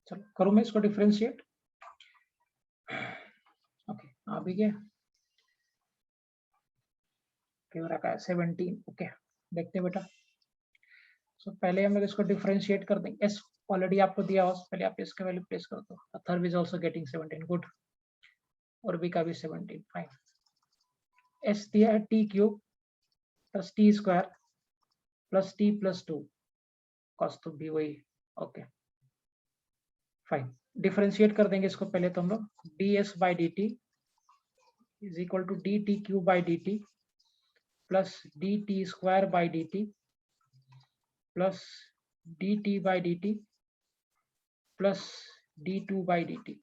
चलो करूं मैं इसको डिफरेंशिएट. ओके, आ भी गया. क्यों रखा है 17. ओके, देखते हैं बेटा. सो पहले हम लोग इसको डिफरेंशिएट कर देंगे. एस ऑलरेडी आपको दिया हो, पहले आप इसका वैल्यू प्लेस कर दो. Atharva is also getting 17. Good. और बी का भी 17. फाइन. एस दिया है T cube plus T square plus T plus 2. Cos तो भी वही. Okay fine. डिफरेंशिएट कर देंगे इसको पहले तो हम लोग. ds by dt is equal to dt cube by dt plus dt square by dt plus dt by dt plus d2 by dt.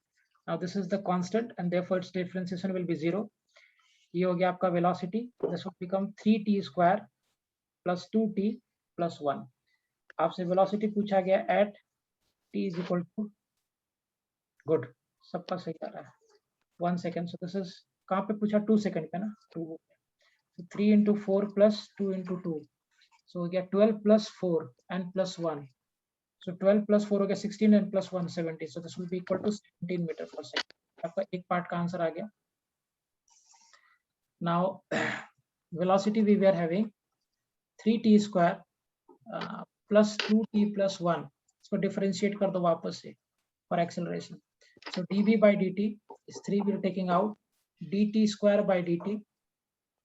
Now this is the constant and therefore its differentiation will be 0. ये हो गया आपका velocity. This will become 3t square plus 2t plus 1. आपसे velocity पूछा गया at t is equal to. Good, सबका सही आ रहा है. 1 second. So this is कहाँ पे पूछा? 2 second पे ना. 2. So 3 into 4 plus 2 into 2. So हो गया 12 plus 4 and plus 1. So 12 plus 4 हो गया 16 and plus 1 70. So this will be equal to 17 meter per second. आपका एक पार्ट का आंसर आ गया. Now velocity we were having 3t square plus 2t plus 1. इसको differentiate कर दो वापस से for acceleration. So dv by dt is 3, we are taking out dt square by dt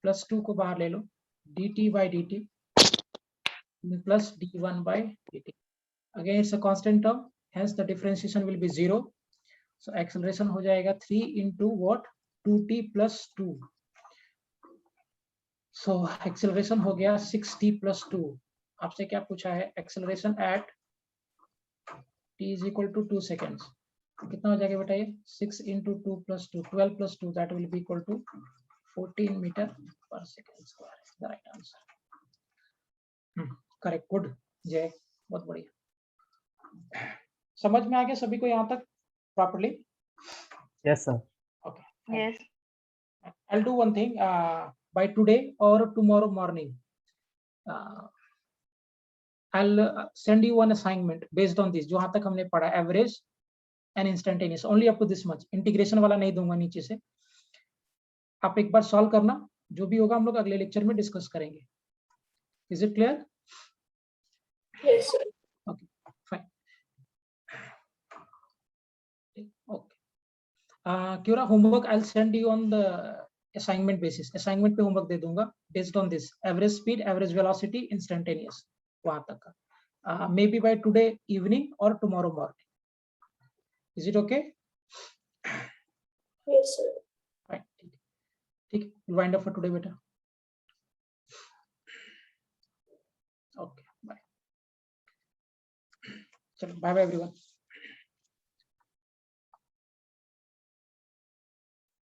plus 2 को बाहर ले लो, dt by dt plus d1 by dt. Again it's a constant term, hence the differentiation will be 0. So acceleration हो जाएगा 3 into what? 2t plus 2. So acceleration हो गया 6t plus 2. आपसे क्या पूछा है? Acceleration at t is equal to 2 seconds. कितना हो जाएगा बेटा ये? 6 into 2 plus 2, 12 plus 2, that will be equal to 14 meter per second square. The right answer. Correct. Good. जय, बहुत बढ़िया. समझ में आ गया सभी को यहाँ तक properly? Yes, sir. Okay. Yes. I'll do one thing. By today or tomorrow morning, I'll send you one assignment based on this. जो यहाँ तक हमने पढ़ा, average and instantaneous, only up to this much. Integration वाला नहीं दूंगा नीचे से. आप एक बार सॉल्व करना, जो भी होगा हम लोग अगले लेक्चर में डिस्कस करेंगे. Is it clear? Yes, sir. Fine okay क्योरा homework I will send you on the assignment basis, assignment पे होमवर्क दे दूंगा based on this average speed, average velocity, instantaneous, वहां तक का maybe by today evening और tomorrow morning. Is it okay? Yes, sir. Fine, ठीक है, wind up for today बेटा। ओके बाय, चलो बाय बाय एवरीवन।